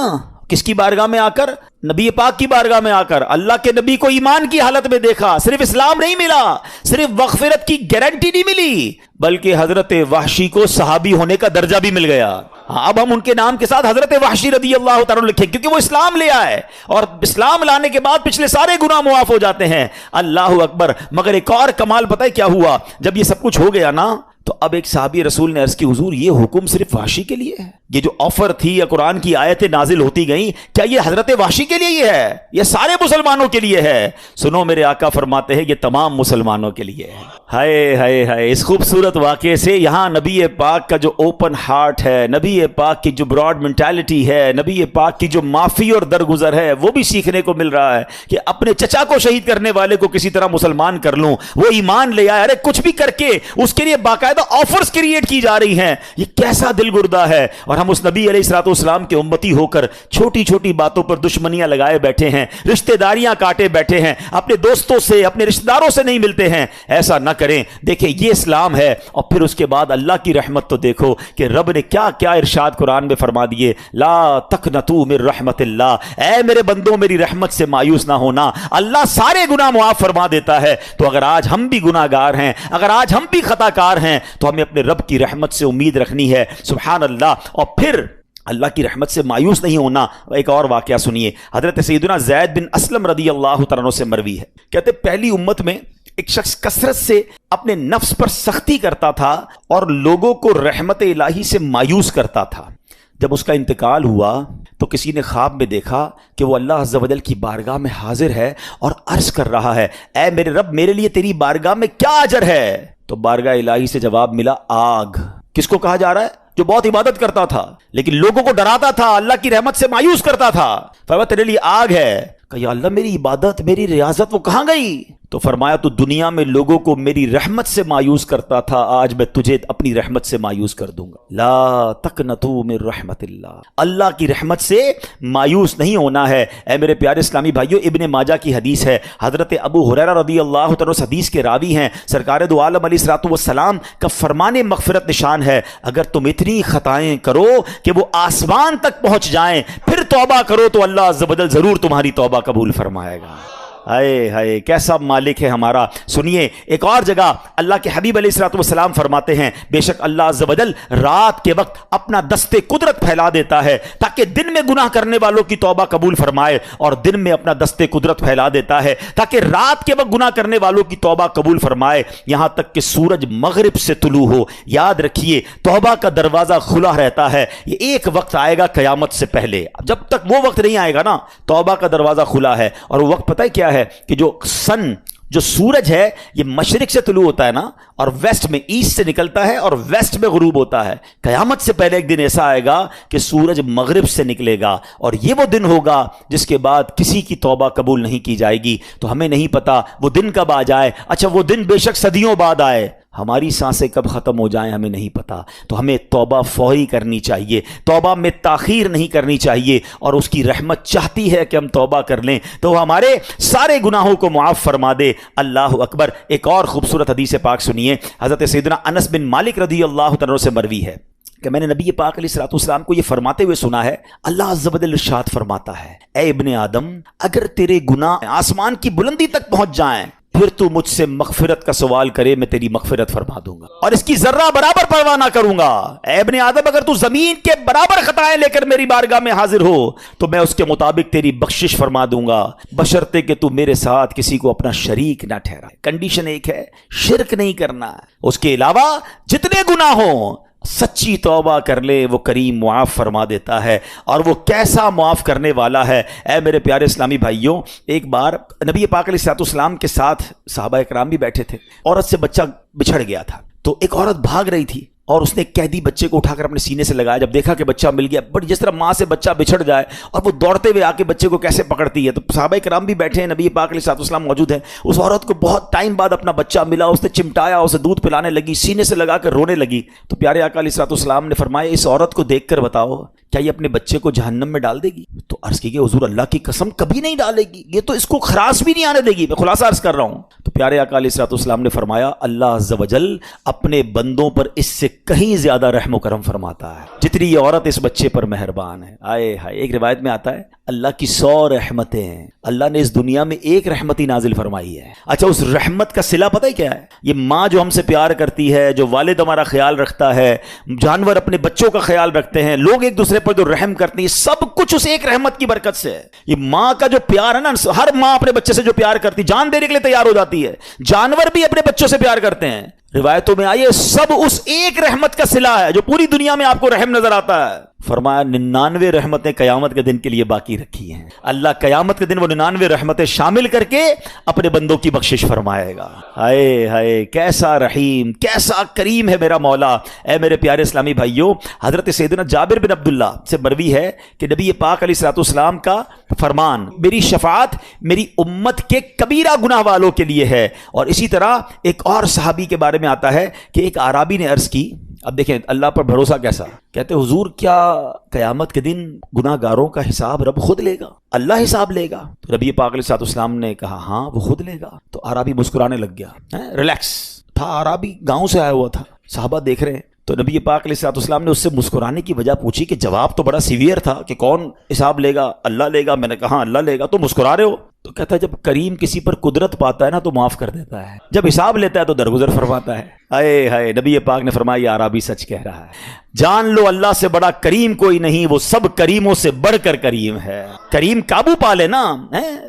کس کی بارگاہ میں آ کر؟ نبی پاک کی بارگاہ میں آ کر اللہ کے نبی کو ایمان کی حالت میں دیکھا۔ صرف اسلام نہیں ملا، صرف مغفرت کی گارنٹی نہیں ملی، بلکہ حضرت وحشی کو صحابی ہونے کا درجہ بھی مل گیا۔ اب ہم ان کے نام کے ساتھ حضرت وحشی رضی اللہ تعالیٰ لکھیں، کیونکہ وہ اسلام لے آئے اور اسلام لانے کے بعد پچھلے سارے گناہ معاف ہو جاتے ہیں۔ اللہ اکبر۔ مگر ایک اور کمال پتہ ہے کیا ہوا؟ جب یہ سب کچھ ہو گیا نا تو اب ایک صحابی رسول نے عرض کی حضور یہ حکم صرف وحشی کے لیے ہے؟ یہ جو آفر تھی یا قرآن کی آیتیں نازل ہوتی گئیں، کیا یہ حضرت وحشی کے لیے یہ ہے؟ یہ سارے مسلمانوں کے لیے ہے؟ سنو میرے آقا فرماتے ہیں یہ تمام مسلمانوں کے لیے ہے۔ ہائے ہائے ہائے، اس خوبصورت واقعے سے یہاں نبی پاک کا جو اوپن ہارٹ ہے، نبی پاک کی جو براڈ مینٹالٹی ہے، نبی پاک کی جو معافی اور درگزر ہے، وہ بھی سیکھنے کو مل رہا ہے کہ اپنے چچا کو شہید کرنے والے کو کسی طرح مسلمان کر لوں، وہ ایمان لے آئے، ارے کچھ بھی کر کے اس کے لیے باقاعدہ آفرز کریٹ کی جا رہی ہیں۔ یہ کیسا دل گردہ ہے، اور ہم اس نبی علیہ الصلوۃ والسلام کے امتی ہو کر چھوٹی چھوٹی باتوں پر دشمنیاں لگائے بیٹھے ہیں، رشتہ داریاں کاٹے بیٹھے ہیں، اپنے دوستوں سے اپنے رشتہ داروں سے نہیں ملتے ہیں۔ ایسا نہ کریں۔ دیکھیں یہ اسلام ہے، اور پھر اس کے بعد اللہ کی رحمت تو دیکھو کہ رب نے کیا کیا ارشاد قرآن میں فرما دیے، لا تقنطوا من رحمت اللہ، اے میرے بندوں میری رحمت سے مایوس نہ ہونا، اللہ سارے گناہ معاف فرما دیتا ہے۔ تو اگر آج ہم بھی گناہ گار ہیں، اگر آج ہم بھی خطا کار ہیں، تو ہمیں اپنے رب کی رحمت سے امید رکھنی ہے۔ سبحان اللہ۔ اور پھر اللہ کی رحمت سے مایوس نہیں ہونا۔ ایک اور واقعہ سنیے، حضرت سیدنا زید بن اسلم رضی اللہ تعالیٰ عنہ سے مروی ہے، کہتے پہلی امت میں ایک شخص کثرت سے اپنے نفس پر سختی کرتا تھا اور لوگوں کو رحمت الہی سے مایوس کرتا تھا۔ جب اس کا انتقال ہوا تو کسی نے خواب میں دیکھا کہ وہ اللہ عز و جل کی بارگاہ میں حاضر ہے اور عرض کر رہا ہے، اے میرے رب، میرے لیے تیری بارگاہ میں کیا اجر ہے؟ تو بارگاہ الہی سے جواب ملا، آگ۔ کس کو کہا جا رہا ہے؟ جو بہت عبادت کرتا تھا لیکن لوگوں کو ڈراتا تھا، اللہ کی رحمت سے مایوس کرتا تھا، فرمایا تیرے لیے آگ ہے۔ کہ یا اللہ، میری عبادت، میری ریاضت وہ کہاں گئی؟ تو فرمایا تو دنیا میں لوگوں کو میری رحمت سے مایوس کرتا تھا، آج میں تجھے اپنی رحمت سے مایوس کر دوں گا۔ لا تقنطوا من رحمت اللہ، اللہ کی رحمت سے مایوس نہیں ہونا ہے۔ اے میرے پیارے اسلامی بھائیو، ابن ماجہ کی حدیث ہے، حضرت ابو ہریرہ رضی اللہ تعالیٰ حدیث کے راوی ہیں، سرکار دو عالم علیہ الصلوۃ والسلام کا فرمان مغفرت نشان ہے، اگر تم اتنی خطائیں کرو کہ وہ آسمان تک پہنچ جائیں پھر توبہ کرو تو اللہ عز و جل ضرور تمہاری توبہ قبول فرمائے گا۔ ہائے ہائے، کیسا مالک ہے ہمارا۔ سنیے ایک اور جگہ اللہ کے حبیب علیہ الصلوۃ والسلام فرماتے ہیں، بے شک اللہ عز و جل رات کے وقت اپنا دست قدرت پھیلا دیتا ہے تاکہ دن میں گناہ کرنے والوں کی توبہ قبول فرمائے، اور دن میں اپنا دست قدرت پھیلا دیتا ہے تاکہ رات کے وقت گناہ کرنے والوں کی توبہ قبول فرمائے، یہاں تک کہ سورج مغرب سے طلوع ہو۔ یاد رکھیے توبہ کا دروازہ کھلا رہتا ہے، یہ ایک وقت آئے گا قیامت سے پہلے، جب تک وہ وقت نہیں آئے گا نا، توبہ کا دروازہ کھلا ہے۔ اور وہ وقت پتہ ہے کیا ہے کہ جو سورج ہے یہ مشرق سے طلوع ہوتا ہے نا، اور ویسٹ میں، ایسٹ سے نکلتا ہے اور ویسٹ میں غروب ہوتا ہے۔ قیامت سے پہلے ایک دن ایسا آئے گا کہ سورج مغرب سے نکلے گا، اور یہ وہ دن ہوگا جس کے بعد کسی کی توبہ قبول نہیں کی جائے گی۔ تو ہمیں نہیں پتا وہ دن کب آ جائے، اچھا وہ دن بے شک صدیوں بعد آئے، ہماری سانسیں کب ختم ہو جائیں ہمیں نہیں پتا۔ تو ہمیں توبہ فوری کرنی چاہیے، توبہ میں تاخیر نہیں کرنی چاہیے، اور اس کی رحمت چاہتی ہے کہ ہم توبہ کر لیں تو وہ ہمارے سارے گناہوں کو معاف فرما دے۔ اللہ اکبر۔ ایک اور خوبصورت حدیث پاک سنیے، حضرت سیدنا انس بن مالک رضی اللہ تعالیٰ سے مروی ہے کہ میں نے نبی پاک علیہ الصلوۃ والسلام کو یہ فرماتے ہوئے سنا ہے، اللہ عز و جل ارشاد فرماتا ہے، اے ابن آدم، اگر تیرے گناہ آسمان کی بلندی تک پہنچ جائیں پھر تو مجھ سے مغفرت کا سوال کرے، میں تیری مغفرت فرما دوں گا اور اس کی ذرہ برابر پرواہ نہ کروں گا۔ اے ابن آدم، اگر تو زمین کے برابر خطائیں لے کر میری بارگاہ میں حاضر ہو تو میں اس کے مطابق تیری بخشش فرما دوں گا، بشرطے کہ تو میرے ساتھ کسی کو اپنا شریک نہ ٹھہرائے۔ کنڈیشن ایک ہے، شرک نہیں کرنا، اس کے علاوہ جتنے گناہ ہوں سچی توبہ کر لے، وہ کریم معاف فرما دیتا ہے۔ اور وہ کیسا معاف کرنے والا ہے۔ اے میرے پیارے اسلامی بھائیوں، ایک بار نبی پاک علیہ الصلوۃ والسلام کے ساتھ صحابہ اکرام بھی بیٹھے تھے، عورت سے بچہ بچھڑ گیا تھا، تو ایک عورت بھاگ رہی تھی اور اس نے ایک قیدی بچے کو اٹھا کر اپنے سینے سے لگایا۔ جب دیکھا کہ بچہ مل گیا، بٹ جس طرح ماں سے بچہ بچھڑ جائے اور وہ دوڑتے ہوئے آ کے بچے کو کیسے پکڑتی ہے، تو صحابہ کرام بھی بیٹھے ہیں، نبی پاک علیہ الصلوۃ والسلام موجود ہیں۔ اس عورت کو بہت ٹائم بعد اپنا بچہ ملا، اس نے چمٹایا، اسے دودھ پلانے لگی، سینے سے لگا کر رونے لگی۔ تو پیارے آقا علیہ الصلوۃ والسلام نے فرمایا، اس عورت کو دیکھ کر بتاؤ کیا یہ اپنے بچے کو جہنم میں ڈال دے گی؟ تو عرض کی کہ حضور اللہ کی قسم کبھی نہیں ڈالے گی، یہ تو اس کو خراش بھی نہیں آنے دے گی، میں خلاصہ عرض کر رہا ہوں۔ تو پیارے آقا علیہ الصلوۃ والسلام نے فرمایا، اللہ عز و جل اپنے بندوں پر اس سے کہیں زیادہ رحم و کرم فرماتا ہے جتنی یہ عورت اس بچے پر مہربان ہے۔ آئے ہائے، ایک روایت میں آتا ہے اللہ کی 100 رحمتیں ہیں، اللہ نے اس دنیا میں ایک رحمت ہی نازل فرمائی ہے۔ اچھا، اس رحمت کا صلہ پتہ ہے کیا ہے؟ یہ ماں جو ہم سے پیار کرتی ہے، جو والد ہمارا خیال رکھتا ہے، جانور اپنے بچوں کا خیال رکھتے ہیں، لوگ ایک دوسرے پر جو رحم کرتے ہیں، سب کچھ اس ایک رحمت کی برکت سے ہے۔ یہ ماں کا جو پیار ہے نا، ہر ماں اپنے بچے سے جو پیار کرتی، جان دینے کے لیے تیار ہو جاتی ہے، جانور بھی اپنے بچوں سے پیار کرتے ہیں۔ روایتوں میں آئیے سب اس ایک رحمت کا صلہ ہے جو پوری دنیا میں آپ کو رحم نظر آتا ہے۔ فرمایا 99 رحمتیں قیامت کے دن کے لیے باقی رکھی ہیں، اللہ قیامت کے دن وہ 99 رحمتیں شامل کر کے اپنے بندوں کی بخشش فرمائے گا۔ ہائے ہائے، کیسا رحیم، کیسا کریم ہے میرا مولا۔ اے میرے پیارے اسلامی بھائیوں، حضرت سیدنا جابر بن عبداللہ سے مروی ہے کہ نبی پاک علیہ الصلوۃ والسلام کا فرمان، میری شفاعت میری امت کے کبیرہ گناہ والوں کے لیے ہے۔ اور اسی طرح ایک اور صحابی کے بارے میں آتا ہے کہ ایک اعرابی نے عرض کی، اب دیکھیں اللہ پر بھروسہ کیسا، کہتے حضور کیا قیامت کے دن گناہ گاروں کا حساب رب خود لے گا، اللہ حساب لے گا؟ تو نبی پاک علیہ الصلوۃ والسلام نے کہا ہاں وہ خود لے گا۔ تو اعرابی مسکرانے لگ گیا، ریلیکس تھا، اعرابی گاؤں سے آیا ہوا تھا، صحابہ دیکھ رہے ہیں۔ تو نبی پاک علیہ الصلوۃ والسلام نے اس سے مسکرانے کی وجہ پوچھی کہ جواب تو بڑا سیویئر تھا کہ کون حساب لے گا؟ اللہ لے گا۔ میں نے کہا اللہ لے گا، تو مسکرا رہے ہو؟ تو کہتا ہے جب کریم کسی پر قدرت پاتا ہے نا تو معاف کر دیتا ہے، جب حساب لیتا ہے تو درگزر فرماتا ہے۔ اے ہائے، نبی پاک نے فرمایا یہ اعرابی سچ کہہ رہا ہے، جان لو اللہ سے بڑا کریم کوئی نہیں، وہ سب کریموں سے بڑھ کر کریم ہے۔ کریم قابو پا لے نا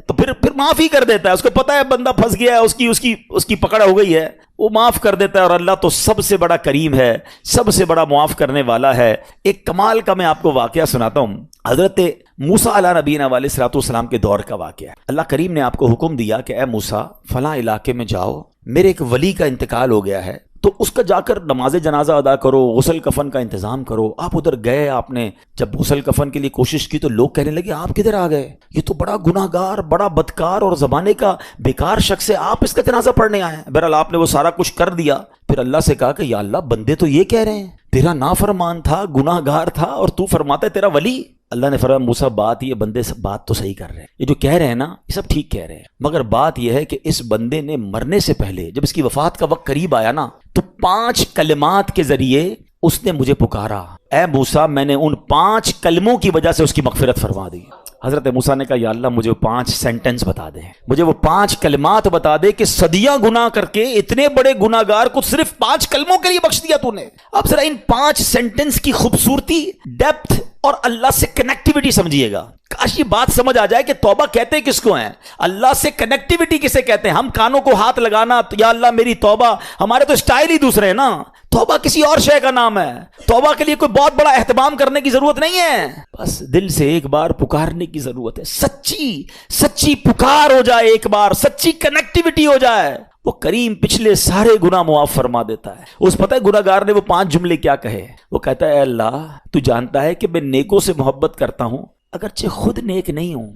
تو پھر معاف ہی کر دیتا ہے، اس کو پتا ہے بندہ پھنس گیا ہے، اس کی پکڑ ہو گئی ہے، وہ معاف کر دیتا ہے، اور اللہ تو سب سے بڑا کریم ہے، سب سے بڑا معاف کرنے والا ہے۔ ایک کمال کا میں آپ کو واقعہ سناتا ہوں، حضرت موسیٰ علیہ نبینا علیہ الصلوۃ والسلام کے دور کا واقعہ ہے۔ اللہ کریم نے آپ کو حکم دیا کہ اے موسیٰ فلاں علاقے میں جاؤ، میرے ایک ولی کا انتقال ہو گیا ہے، تو اس کا جا کر نماز جنازہ ادا کرو، غسل کفن کا انتظام کرو۔ آپ ادھر گئے، آپ نے جب غسل کفن کے لیے کوشش کی تو لوگ کہنے لگے آپ کدھر آ گئے، یہ تو بڑا گناہ گار، بڑا بدکار اور زمانے کا بیکار شخص ہے، آپ اس کا جنازہ پڑھنے آئے ہیں۔ بہرحال آپ نے وہ سارا کچھ کر دیا، پھر اللہ سے کہا کہ یا اللہ بندے تو یہ کہہ رہے ہیں تیرا نافرمان تھا، گناہ گار تھا، اور تو فرماتا ہے تیرا ولی۔ اللہ نے فرمایا موسیٰ بات یہ بندے بات تو صحیح کر رہے ہیں، یہ جو کہہ رہے ہیں نا یہ سب ٹھیک کہہ رہے ہیں، مگر بات یہ ہے کہ اس بندے نے مرنے سے پہلے جب اس کی وفات کا وقت قریب آیا نا تو 5 کلمات کے ذریعے اس نے مجھے پکارا، اے موسیٰ میں نے ان 5 کلموں کی وجہ سے اس کی مغفرت فرما دی۔ حضرت موسیٰ نے کہا یا اللہ مجھے وہ 5 سینٹنس بتا دے، مجھے وہ 5 کلمات بتا دے کہ صدیاں گناہ کر کے اتنے بڑے گناہ گار کو صرف 5 کلموں کے لیے بخش دیا تو نے۔ اب ذرا ان 5 سینٹنس کی خوبصورتی، ڈیپتھ اور اللہ سے کنیکٹیوٹی سمجھیے گا۔ کاش یہ بات سمجھ آ جائے کہ توبہ کہتے کس کو ہیں، اللہ سے کنیکٹیوٹی کسے کہتے ہیں۔ ہم کانوں کو ہاتھ لگانا یا اللہ میری توبہ، ہمارے تو سٹائل ہی دوسرے ہیں نا۔ توبہ کسی اور شے کا نام ہے، توبہ کے لیے کوئی بہت بڑا اہتمام کرنے کی ضرورت نہیں ہے، بس دل سے ایک بار پکارنے کی ضرورت ہے، سچی پکار ہو جائے، ایک بار سچی کنیکٹیوٹی ہو جائے، وہ کریم پچھلے سارے گناہ معاف فرما دیتا ہے۔ اس پتہ ہے گناہ گار نے وہ 5 جملے کیا کہے، وہ کہتا ہے اے اللہ تو جانتا ہے کہ میں نیکوں سے محبت کرتا ہوں اگرچہ خود نیک نہیں ہوں،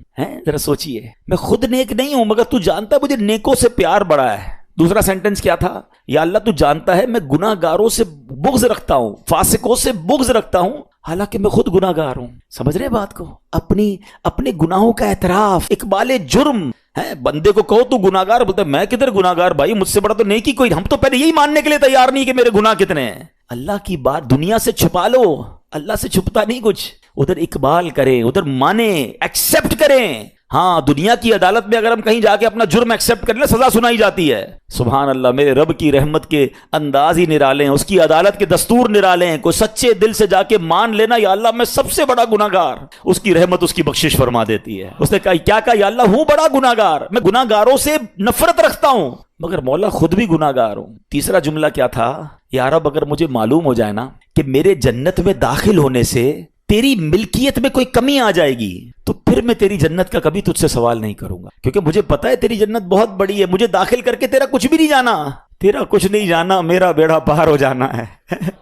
ذرا سوچئے میں خود نیک نہیں ہوں مگر تو جانتا ہے مجھے نیکوں سے پیار بڑا ہے۔ دوسرا سینٹنس کیا تھا، یا اللہ تو جانتا ہے میں گناہ گاروں سے بغض رکھتا ہوں، فاسقوں سے بغض رکھتا ہوں حالانکہ میں خود گناہ گار ہوں۔ سمجھ رہے بات کو، اپنے گناہوں کا اعتراف، اقبال جرم ہے۔ بندے کو کہو تو گناہ گار، بولتا ہے میں کدھر گناہ گار بھائی، مجھ سے بڑا تو نیکی کوئی، ہم تو پہلے یہی ماننے کے لیے تیار نہیں کہ میرے گناہ کتنے ہیں۔ اللہ کی بات دنیا سے چھپا لو، اللہ سے چھپتا نہیں کچھ، ادھر اقبال کریں، ادھر مانیں، ایکسپٹ کریں۔ ہاں دنیا کی عدالت میں اگر ہم کہیں جا کے اپنا جرم ایکسپٹ کر لیں سزا سنائی جاتی ہے۔ سبحان اللہ، میرے رب کی رحمت کے انداز ہی نرالے ہیں، اس کی عدالت کے دستور نرالے ہیں۔ کوئی سچے دل سے جا کے مان لینا یا اللہ میں سب سے بڑا گناہ گار، اس کی رحمت اس کی بخشش فرما دیتی ہے۔ اس نے کہا کیا کہا، یا اللہ ہوں بڑا گناہ گار، میں گناہ گاروں سے نفرت رکھتا ہوں مگر مولا خود بھی گناہ گار ہوں۔ تیسرا جملہ کیا تھا، یا رب اگر مجھے معلوم ہو جائے نا کہ میرے جنت میں داخل ہونے سے تیری ملکیت میں کوئی کمی آ جائے گی تو پھر میں تیری جنت کا کبھی تجھ سے سوال نہیں کروں گا، کیونکہ مجھے پتا ہے تیری جنت بہت بڑی ہے، مجھے داخل کر کے تیرا کچھ بھی نہیں جانا، تیرا کچھ نہیں جانا، میرا بیڑا پار ہو جانا ہے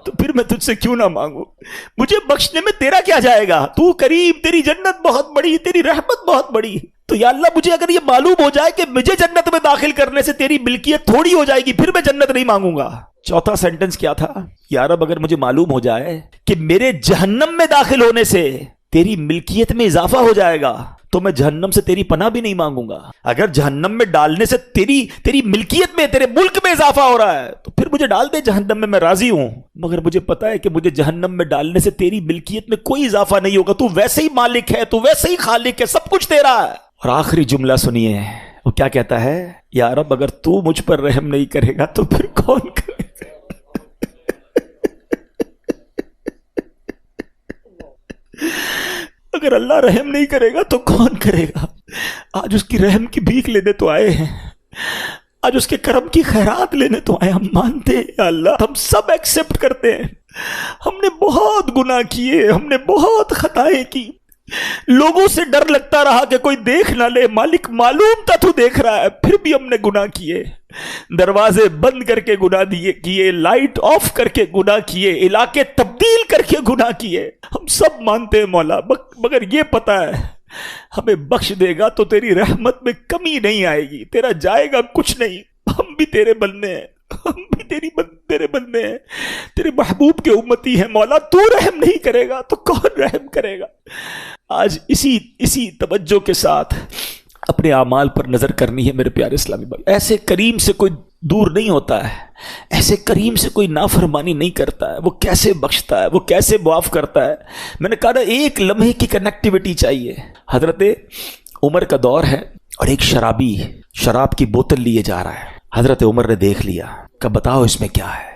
تو پھر میں تجھ سے کیوں نہ مانگوں، مجھے بخشنے میں تیرا کیا جائے گا، تو کریم، تیری جنت بہت بڑی، تیری رحمت بہت بڑی، تو یا اللہ مجھے اگر یہ معلوم ہو جائے کہ مجھے جنت میں داخل کرنے سے تیری ملکیت تھوڑی ہو جائے گی پھر میں جنت نہیں مانگوں گا۔ چوتھا سینٹنس کیا تھا، یا رب اگر مجھے معلوم ہو جائے کہ میرے جہنم میں داخل ہونے سے تیری ملکیت میں اضافہ ہو جائے گا تو میں جہنم سے تیری پناہ بھی نہیں مانگوں گا۔ اگر جہنم میں ڈالنے سے تیری ملکیت میں، تیرے ملک میں اضافہ ہو رہا ہے تو پھر مجھے ڈال دے جہنم میں راضی ہوں، مگر مجھے پتا ہے کہ مجھے جہنم میں ڈالنے سے تیری ملکیت میں کوئی اضافہ نہیں ہوگا، تو ویسے ہی مالک ہے، تو ویسے ہی خالق ہے، سب کچھ تیرا ہے۔ اور آخری جملہ سنیے، وہ کیا کہتا ہے، یا رب اگر تو مجھ پر رحم نہیں کرے گا تو پھر کون کرے گا۔ اگر اللہ رحم نہیں کرے گا تو کون کرے گا۔ آج اس کی رحم کی بھیک لینے تو آئے ہیں، آج اس کے کرم کی خیرات لینے تو آئے، ہم مانتے ہیں یا اللہ، ہم سب ایکسپٹ کرتے ہیں، ہم نے بہت گناہ کیے، ہم نے بہت خطائیں کی، لوگوں سے ڈر لگتا رہا کہ کوئی دیکھ نہ لے، مالک معلوم تھا تو دیکھ رہا ہے، پھر بھی ہم نے گناہ کیے، دروازے بند کر کے گناہ کیے، لائٹ آف کر کے گناہ کیے، علاقے تبدیل کر کے گناہ کیے، ہم سب مانتے ہیں مولا، مگر یہ پتا ہے ہمیں بخش دے گا تو تیری رحمت میں کمی نہیں آئے گی، تیرا جائے گا کچھ نہیں، ہم بھی تیرے بندے ہیں، ہم بھی تیرے بندے ہیں، تیرے محبوب کے امتی ہیں مولا، تو رحم نہیں کرے گا تو کون رحم کرے گا۔ آج اسی توجہ کے ساتھ اپنے اعمال پر نظر کرنی ہے میرے پیارے اسلامی بھائی۔ ایسے کریم سے کوئی دور نہیں ہوتا ہے، ایسے کریم سے کوئی نافرمانی نہیں کرتا ہے، وہ کیسے بخشتا ہے، وہ کیسے معاف کرتا ہے۔ میں نے کہا نا ایک لمحے کی کنیکٹیوٹی چاہیے۔ حضرت عمر کا دور ہے اور ایک شرابی شراب کی بوتل لیے جا رہا ہے، حضرت عمر نے دیکھ لیا کہ بتاؤ اس میں کیا ہے،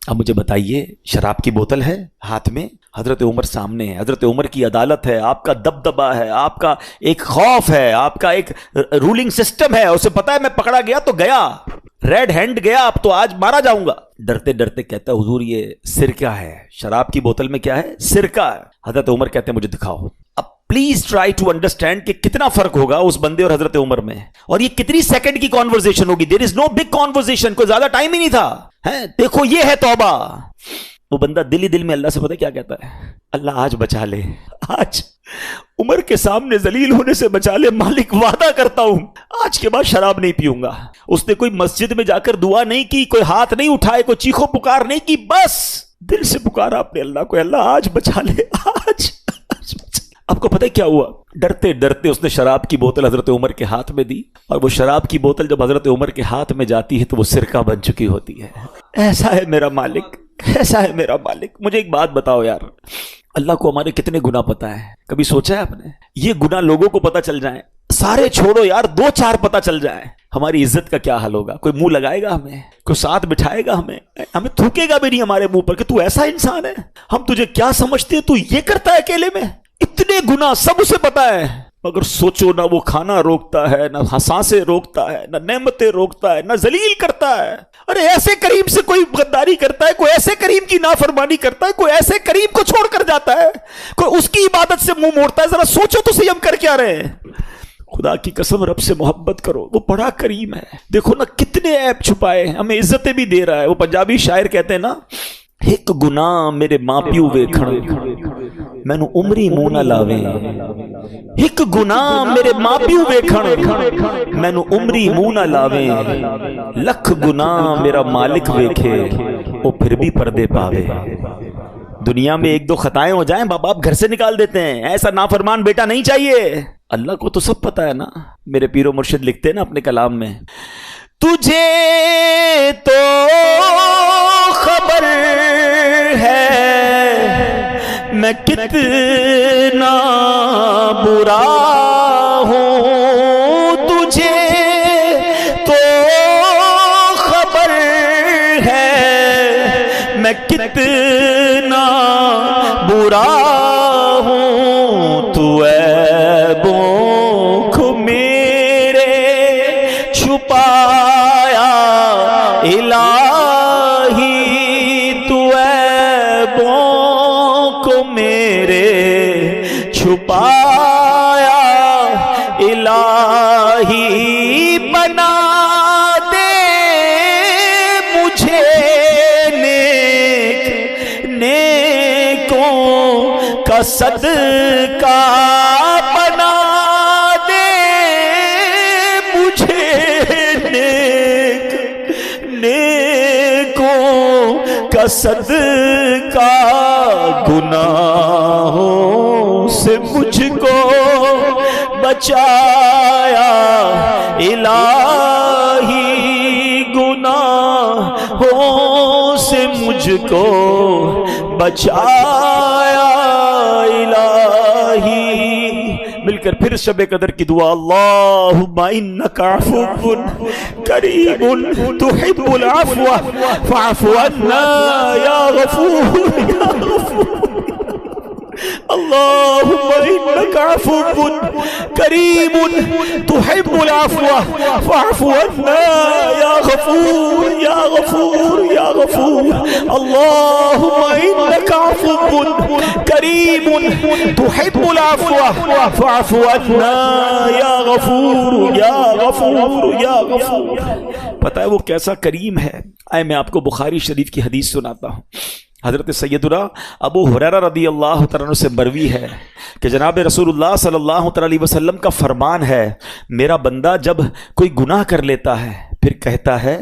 اب مجھے بتائیے، شراب کی بوتل ہے ہاتھ میں، حضرت عمر سامنے ہے، حضرت عمر کی عدالت ہے، آپ کا دبدبہ ہے، آپ کا ایک خوف ہے، آپ کا ایک رولنگ سسٹم ہے، اسے پتا ہے میں پکڑا گیا تو گیا، ریڈ ہینڈ گیا، اب تو آج مارا جاؤں گا. ڈرتے ڈرتے کہتا ہے حضور یہ سرکہ ہے. شراب کی بوتل میں کیا ہے؟ سرکہ ہے. حضرت عمر کہتے ہیں مجھے دکھاؤ. اب پلیز ٹرائی ٹو انڈرسٹینڈ کہ کتنا فرق ہوگا اس بندے اور حضرت عمر میں، اور یہ کتنی سیکنڈ کی کانورزیشن ہوگی. دیر از نو بگ کانورزیشن، کوئی زیادہ ٹائم ہی نہیں تھا. دیکھو یہ ہے توبہ. وہ بندہ دل ہی دل میں اللہ سے پتہ کیا کہتا ہے؟ اللہ آج بچا لے، آج عمر کے سامنے ذلیل ہونے سے بچا لے. مالک وعدہ کرتا ہوں آج کے بعد شراب نہیں پیوں گا. اس نے کوئی مسجد میں جا کر دعا نہیں کی، کوئی ہاتھ نہیں اٹھائے، کوئی چیخو پکار نہیں کی، بس دل سے پکارا اپنے اللہ کو، اللہ آج بچا لے، آج بچا. آپ کو پتہ کیا ہوا؟ ڈرتے ڈرتے اس نے شراب کی بوتل حضرت عمر کے ہاتھ میں دی، اور وہ شراب کی بوتل جب حضرت عمر کے ہاتھ میں جاتی ہے تو وہ سرکہ بن چکی ہوتی ہے. ایسا ہے میرا مالک، ایسا ہے میرا مالک. مجھے ایک بات بتاؤ یار، اللہ کو ہمارے کتنے گناہ پتہ ہے؟ کبھی سوچا ہے آپ نے؟ یہ گناہ لوگوں کو پتہ چل جائیں، سارے چھوڑو یار، 2-4 پتہ چل جائیں، ہماری عزت کا کیا حال ہوگا؟ کوئی منہ لگائے گا ہمیں؟ کوئی ساتھ بٹھائے گا ہمیں تھوکے گا بھی نہیں ہمارے منہ پر کہ تو ایسا انسان ہے، ہم تجھے کیا سمجھتے ہیں، تو یہ کرتا ہے اکیلے میں. اتنے گناہ سب اسے پتہ ہے، مگر سوچو نہ وہ کھانا روکتا ہے، نہ سانسیں روکتا ہے، نہ نعمتیں روکتا ہے، نہ ذلیل کرتا ہے. ارے ایسے کریم سے کوئی غداری کرتا ہے، کوئی ایسے کریم کی نافرمانی کرتا ہے، کوئی ایسے کریم کو چھوڑ کر جاتا ہے، کوئی اس کی عبادت سے منہ موڑتا ہے. ذرا سوچو تو صحیح ہم کر کیا رہے ہیں. خدا کی قسم رب سے محبت کرو، وہ بڑا کریم ہے. دیکھو نا کتنے عیب چھپائے، ہمیں عزتیں بھی دے رہا ہے. وہ پنجابی شاعر کہتے ہیں نا، ایک گناہ میرے ماں پیو ویکھن مینوں عمری منہ نہ لاویں. ایک گناہ میرے ماں پیو ویکھن مینوں عمری منہ نہ لاویں. لکھ گناہ میرا مالک ویکھے وہ پھر بھی پردے پاوے. دنیا میں 1-2 خطائیں ہو جائیں باپ باپ گھر سے نکال دیتے ہیں. ایسا نافرمان بیٹا نہیں چاہیے. اللہ کو تو سب پتہ ہے نا. میرے پیر و مرشد لکھتے ہیں نا اپنے کلام میں، تجھے تو خبر ہے میں کتنا برا ہوں، تجھے تو خبر ہے میں کتنا برا ہوں. تو عیبوں کو میرے چھپایا الہی، تو عیبوں کو میرے چھپایا الہی. بنا دے مجھے نیک، نیکوں کا صدقہ بنا دے مجھے نیک، نیکوں کا صدقہ. گناہوں سے مجھ کو بچایا الہی، گناہوں سے مجھ کو بچایا الہی. مل کر پھر شب قدر کی دعا، اللہم انک عفو کریم تحب العفو فاعف عنا یا غفور یا غفور. اللہم انک عفو کریم تحب العفو فاعف عنا یا غفور یا غفور یا غفور. اللہم انک عفو کریم تحب العفو فاعف عنا یا غفور یا غفور یا غفور. پتہ ہے وہ کیسا کریم ہے؟ آئے میں آپ کو بخاری شریف کی حدیث سناتا ہوں. حضرت سیدنا ابو ہریرہ رضی اللہ تعالیٰ عنہ سے مروی ہے کہ جناب رسول اللہ صلی اللہ علیہ وسلم کا فرمان ہے، میرا بندہ جب کوئی گناہ کر لیتا ہے پھر کہتا ہے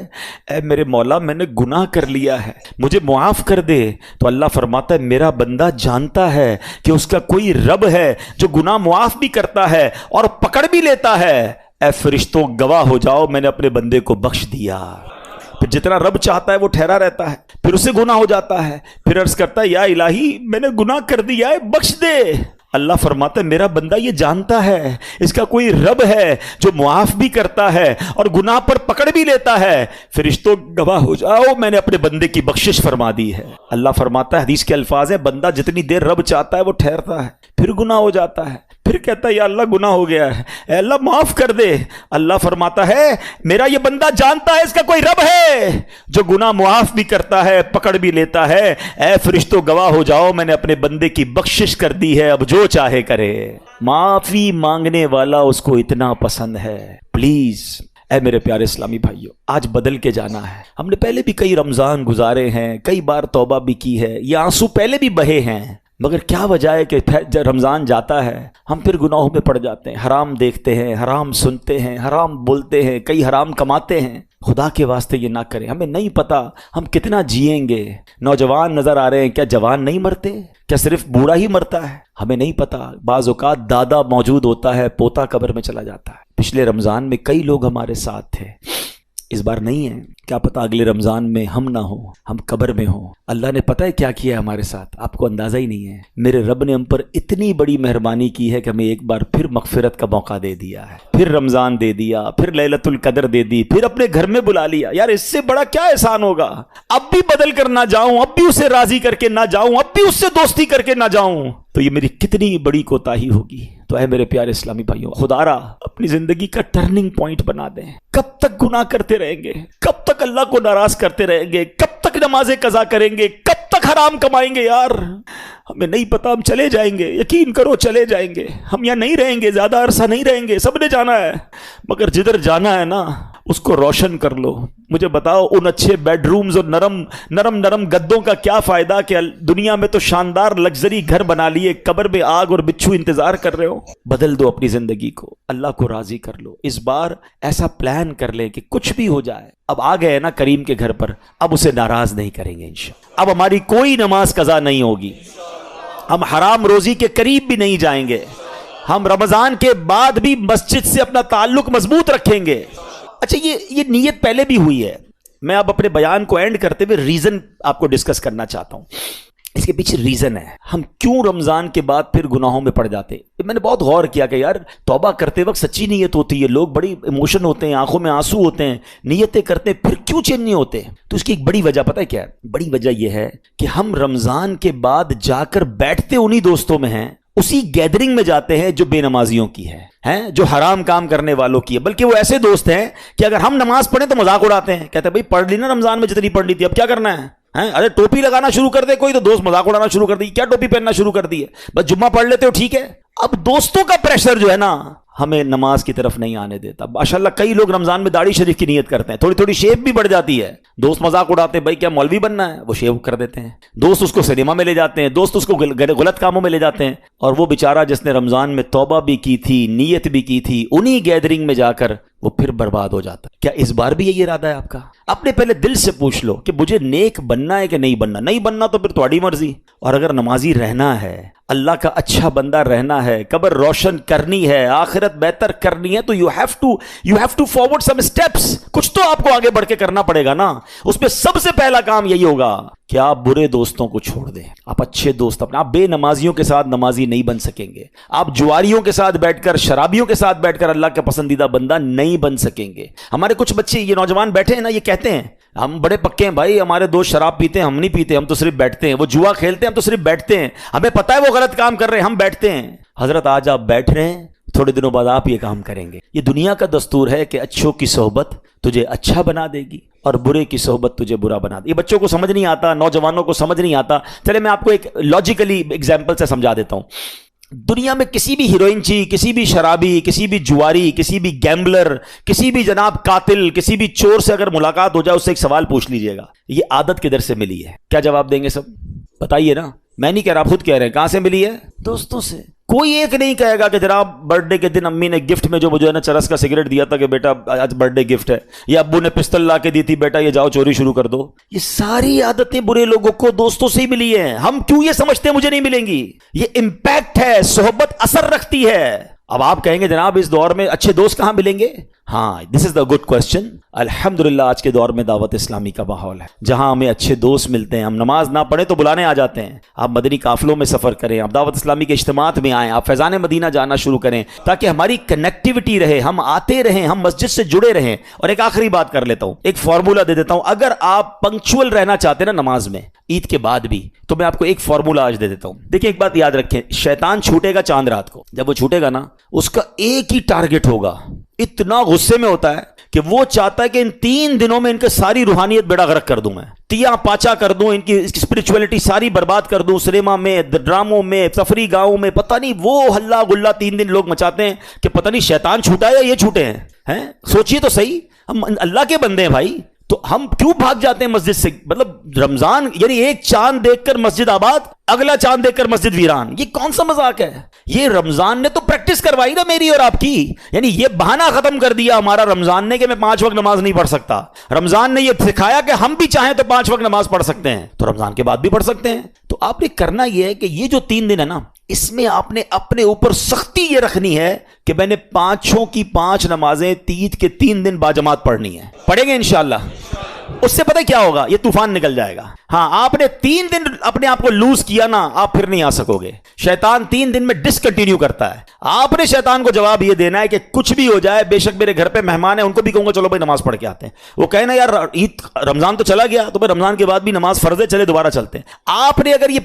اے میرے مولا میں نے گناہ کر لیا ہے مجھے معاف کر دے، تو اللہ فرماتا ہے میرا بندہ جانتا ہے کہ اس کا کوئی رب ہے جو گناہ معاف بھی کرتا ہے اور پکڑ بھی لیتا ہے. اے فرشتوں گواہ ہو جاؤ میں نے اپنے بندے کو بخش دیا. پھر جتنا رب چاہتا ہے وہ ٹھہرا رہتا ہے، پھر اسے گناہ ہو جاتا ہے، پھر عرض کرتا ہے یا الہی میں نے گناہ کر دیا ہے بخش دے. اللہ فرماتا ہے میرا بندہ یہ جانتا ہے اس کا کوئی رب ہے جو معاف بھی کرتا ہے اور گناہ پر پکڑ بھی لیتا ہے. فرشتوں گواہ ہو جاؤ میں نے اپنے بندے کی بخشش فرما دی ہے. اللہ فرماتا ہے حدیث کے الفاظ ہیں، بندہ جتنی دیر رب چاہتا ہے وہ ٹھہرتا ہے، پھر گناہ ہو جاتا ہے، پھر کہتا ہے یا اللہ گناہ ہو گیا ہے، اے اللہ معاف کر دے۔ اللہ فرماتا ہے میرا یہ بندہ جانتا ہے اس کا کوئی رب ہے جو گناہ معاف بھی کرتا ہے، پکڑ بھی لیتا ہے۔ اے فرشتوں گواہ ہو جاؤ، میں نے اپنے بندے کی بخشش کر دی ہے، اب جو چاہے کرے۔ معافی مانگنے والا اس کو اتنا پسند ہے۔ پلیز اے میرے پیارے اسلامی بھائیوں، آج بدل کے جانا ہے۔ ہم نے پہلے بھی کئی رمضان گزارے ہیں، کئی بار توبہ بھی کی ہے، یہ آنسو پہلے بھی بہے ہیں، مگر کیا وجہ ہے کہ جب رمضان جاتا ہے ہم پھر گناہوں میں پڑ جاتے ہیں، حرام دیکھتے ہیں، حرام سنتے ہیں، حرام بولتے ہیں، کئی حرام کماتے ہیں۔ خدا کے واسطے یہ نہ کریں، ہمیں نہیں پتا ہم کتنا جئیں گے۔ نوجوان نظر آ رہے ہیں، کیا جوان نہیں مرتے؟ کیا صرف بوڑھا ہی مرتا ہے؟ ہمیں نہیں پتا، بعض اوقات دادا موجود ہوتا ہے، پوتا قبر میں چلا جاتا ہے۔ پچھلے رمضان میں کئی لوگ ہمارے ساتھ تھے، اس بار نہیں ہے، کیا پتا اگلے رمضان میں ہم نہ ہوں، ہم قبر میں ہوں۔ اللہ نے پتہ ہے کیا کیا ہے ہمارے ساتھ، آپ کو اندازہ ہی نہیں ہے۔ میرے رب نے ہم پر اتنی بڑی مہربانی کی ہے کہ ہمیں ایک بار پھر مغفرت کا موقع دے دیا ہے، پھر رمضان دے دیا، پھر لیلۃ القدر دے دی، پھر اپنے گھر میں بلا لیا۔ یار اس سے بڑا کیا احسان ہوگا؟ اب بھی بدل کر نہ جاؤں، اب بھی اسے راضی کر کے نہ جاؤں، اب بھی اس سے دوستی کر کے نہ جاؤں، تو یہ میری کتنی بڑی کوتاہی ہوگی۔ تو اے میرے پیارے اسلامی بھائیوں، خدا را اپنی زندگی کا ٹرننگ پوائنٹ بنا دیں۔ کب تک گناہ کرتے رہیں گے؟ کب تک اللہ کو ناراض کرتے رہیں گے؟ کب تک نمازیں قضا کریں گے؟ کب تک حرام کمائیں گے؟ یار ہمیں نہیں پتا، ہم چلے جائیں گے، یقین کرو چلے جائیں گے، ہم یہاں نہیں رہیں گے، زیادہ عرصہ نہیں رہیں گے، سب نے جانا ہے، مگر جدھر جانا ہے نا اس کو روشن کر لو۔ مجھے بتاؤ ان اچھے بیڈ رومز اور نرم گدوں کا کیا فائدہ کہ دنیا میں تو شاندار لگژری گھر بنا لیے، قبر میں آگ اور بچھو انتظار کر رہے ہو۔ بدل دو اپنی زندگی کو، اللہ کو راضی کر لو۔ اس بار ایسا پلان کر لیں کہ کچھ بھی ہو جائے، اب آ گئے نا کریم کے گھر پر، اب اسے ناراض نہیں کریں گے انشاءاللہ۔ اب ہماری کوئی نماز قضا نہیں ہوگی، ہم حرام روزی کے قریب بھی نہیں جائیں گے، ہم رمضان کے بعد بھی مسجد سے اپنا تعلق مضبوط رکھیں گے۔ اچھا یہ نیت پہلے بھی ہوئی ہے، میں اب اپنے بیان کو اینڈ کرتے ہوئے ریزن آپ کو ڈسکس کرنا چاہتا ہوں۔ اس کے پیچھے ریزن ہے ہم کیوں رمضان کے بعد پھر گناہوں میں پڑ جاتے ہیں۔ میں نے بہت غور کیا کہ یار توبہ کرتے وقت سچی نیت ہوتی ہے، لوگ بڑی ایموشن ہوتے ہیں، آنکھوں میں آنسو ہوتے ہیں، نیتیں کرتے ہیں، پھر کیوں چینج نہیں ہوتے؟ تو اس کی ایک بڑی وجہ پتہ ہے کیا ہے؟ بڑی وجہ یہ ہے کہ ہم رمضان کے بعد جا کر بیٹھتے انہی دوستوں میں ہیں، اسی گیدرنگ میں جاتے ہیں جو بے نمازیوں کی ہے، جو حرام کام کرنے والوں کی ہے، بلکہ وہ ایسے دوست ہیں کہ اگر ہم نماز پڑھیں تو مذاق اڑاتے ہیں، کہتے ہیں بھائی پڑھ لی نا رمضان میں جتنی پڑھنی تھی، اب کیا کرنا ہے؟ ارے ٹوپی لگانا شروع کر دے کوئی تو دوست مذاق اڑانا شروع کر دی، کیا ٹوپی پہننا شروع کر دی ہے؟ بس جمعہ پڑھ لیتے ہو ٹھیک ہے۔ اب دوستوں کا پریشر جو ہے نا ہمیں نماز کی طرف نہیں آنے دیتا۔ ماشاءاللہ کئی لوگ رمضان میں داڑھی شریف کی نیت کرتے ہیں، تھوڑی تھوڑی شیپ بھی بڑھ جاتی ہے، دوست مذاق اڑاتے ہیں بھائی کیا مولوی بننا ہے، وہ شیو کر دیتے ہیں، دوست اس کو سنیما میں لے جاتے ہیں، دوست اس کو غلط کاموں میں لے جاتے ہیں، اور وہ بیچارہ جس نے رمضان میں توبہ بھی کی تھی، نیت بھی کی تھی، انہی گیدرنگ میں جا کر وہ پھر برباد ہو جاتا ہے۔ کیا اس بار بھی یہی ارادہ ہے آپ کا؟ اپنے پہلے دل سے پوچھ لو کہ مجھے نیک بننا ہے کہ نہیں بننا۔ نہیں بننا تو پھر تمہاری مرضی، اور اگر نمازی رہنا ہے، اللہ کا اچھا بندہ رہنا ہے، قبر روشن کرنی ہے، آخرت بہتر کرنی ہے، تو you have to forward some steps، کچھ تو آپ کو آگے بڑھ کے کرنا پڑے گا نا۔ اس میں سب سے پہلا کام یہی ہوگا کہ آپ برے دوستوں کو چھوڑ دیں، آپ اچھے دوست اپنے۔ آپ بے نمازیوں کے ساتھ نمازی نہیں بن سکیں گے، آپ جواریوں کے ساتھ بیٹھ کر، شرابیوں کے ساتھ بیٹھ کر اللہ کا پسندیدہ بندہ نہیں بن سکیں گے۔ ہمارے کچھ بچے یہ نوجوان بیٹھے ہیں نا، یہ کہتے ہیں ہم بڑے پکے ہیں بھائی، ہمارے دوست شراب پیتے ہیں، ہم نہیں پیتے، ہم تو صرف بیٹھتے ہیں، وہ جوا کھیلتے ہیں، ہم تو صرف بیٹھتے ہیں، ہمیں پتہ ہے وہ غلط کام کر رہے ہیں، ہم بیٹھتے ہیں۔ حضرت آج آپ بیٹھ رہے ہیں، تھوڑے دنوں بعد آپ یہ کام کریں گے۔ یہ دنیا کا دستور ہے کہ اچھوں کی صحبت تجھے اچھا بنا دے گی اور برے کی صحبت تجھے برا بنا دے گی۔ یہ بچوں کو سمجھ نہیں آتا، نوجوانوں کو سمجھ نہیں آتا۔ چلے میں آپ کو ایک لاجیکلی ایگزامپل سے سمجھا دیتا ہوں۔ دنیا میں کسی بھی ہیروئن چی، کسی بھی شرابی، کسی بھی جواری، کسی بھی گیمبلر، کسی بھی جناب قاتل، کسی بھی چور سے اگر ملاقات ہو جائے، اس سے ایک سوال پوچھ لیجئے گا، یہ عادت کدھر سے ملی ہے؟ کیا جواب دیں گے سب؟ بتائیے نا، میں نہیں کہہ رہا، آپ خود کہہ رہے ہیں، کہاں سے ملی ہے؟ دوستوں سے۔ کوئی ایک نہیں کہے گا کہ جناب برتھ ڈے کے دن امی نے گفٹ میں جو مجھے ہے نا چرس کا سگریٹ دیا تھا کہ بیٹا آج برتھ ڈے گفٹ ہے، یا ابو نے پستل لا کے دی تھی بیٹا یہ جاؤ چوری شروع کر دو۔ یہ ساری عادتیں برے لوگوں کو دوستوں سے ہی ملی ہیں۔ ہم کیوں یہ سمجھتے ہیں مجھے نہیں ملیں گی؟ یہ امپیکٹ ہے، صحبت اثر رکھتی ہے۔ اب آپ کہیں گے جناب اس دور میں اچھے دوست کہاں ملیں گے؟ ہاں، دس از دا گڈ کوشچن۔ الحمدللہ آج کے دور میں دعوت اسلامی کا ماحول ہے جہاں ہمیں اچھے دوست ملتے ہیں، ہم نماز نہ پڑھیں تو بلانے آ جاتے ہیں۔ آپ مدنی قافلوں میں سفر کریں، آپ دعوت اسلامی کے اجتماعات میں آئیں، آپ فیضان مدینہ جانا شروع کریں تاکہ ہماری کنیکٹیوٹی رہے، ہم آتے رہیں، ہم مسجد سے جڑے رہیں۔ اور ایک آخری بات کر لیتا ہوں، ایک فارمولا دے دیتا ہوں، اگر آپ پنکچول رہنا چاہتے ہیں نا نماز میں، عید کے بعد بھی. تو میں آپ کو ایک فارمولا آج دے دیتا ہوں. دیکھیں ایک بات یاد رکھیں, شیطان چھوٹے گا چاند رات کو. جب وہ چھوٹے گا نا, اس کا ایک ہی ٹارگٹ ہوگا. اتنا غصے میں ہوتا ہے کہ وہ چاہتا ہے کہ ان 3 دنوں میں ان کے ساری روحانیت بیڑا غرق کر دوں, میں تیا پاچا کر دوں, ان کی اسپرچولیٹی ساری برباد کر دوں. سنیما میں, ڈراموں میں, تفریح گاہوں میں, پتہ نہیں وہ ہلا گلا 3 دن لوگ مچاتے ہیں کہ پتہ نہیں شیطان چھوٹا ہے یا یہ چھوٹے ہیں. سوچئے تو صحیح, ہم اللہ کے بندے ہیں بھائی, تو ہم کیوں بھاگ جاتے ہیں مسجد سے؟ مطلب رمضان یعنی ایک چاند دیکھ کر مسجد آباد, اگلا چاند دیکھ کر مسجد ویران. یہ کون سا مذاق ہے؟ یہ رمضان نے تو پریکٹس کروائی نا میری اور آپ کی. یعنی یہ بہانہ ختم کر دیا ہمارا رمضان نے کہ میں 5 وقت نماز نہیں پڑھ سکتا. رمضان نے یہ سکھایا کہ ہم بھی چاہیں تو 5 وقت نماز پڑھ سکتے ہیں, تو رمضان کے بعد بھی پڑھ سکتے ہیں. تو آپ نے کرنا یہ ہے کہ یہ جو 3 دن ہے نا, اس میں آپ نے اپنے اوپر سختی یہ رکھنی ہے کہ میں نے 5 کی 5 نمازیں عید کے 3 دن باجماعت پڑھنی ہے. پڑھیں گے انشاءاللہ. اس سے پتہ کیا ہوگا, یہ طوفان نکل جائے گا. ہاں, آپ نے 3 دن اپنے آپ کو لوز کیا نا, آپ پھر نہیں آ سکو گے. شیطان 3 دن میں ڈسکنٹینیو کرتا ہے. آپ نے شیطان کو جواب یہ دینا ہے کہ کچھ بھی ہو جائے, بے شک میرے گھر پہ مہمان ہیں, ان کو بھی کہوں گا چلو بھائی نماز پڑھ کے آتے ہیں. وہ کہے نا یار عید رمضان تو چلا گیا, تو پھر رمضان کے بعد بھی نماز فرض ہے, چلے دوبارہ چلتے ہیں. آپ نے اگر یہ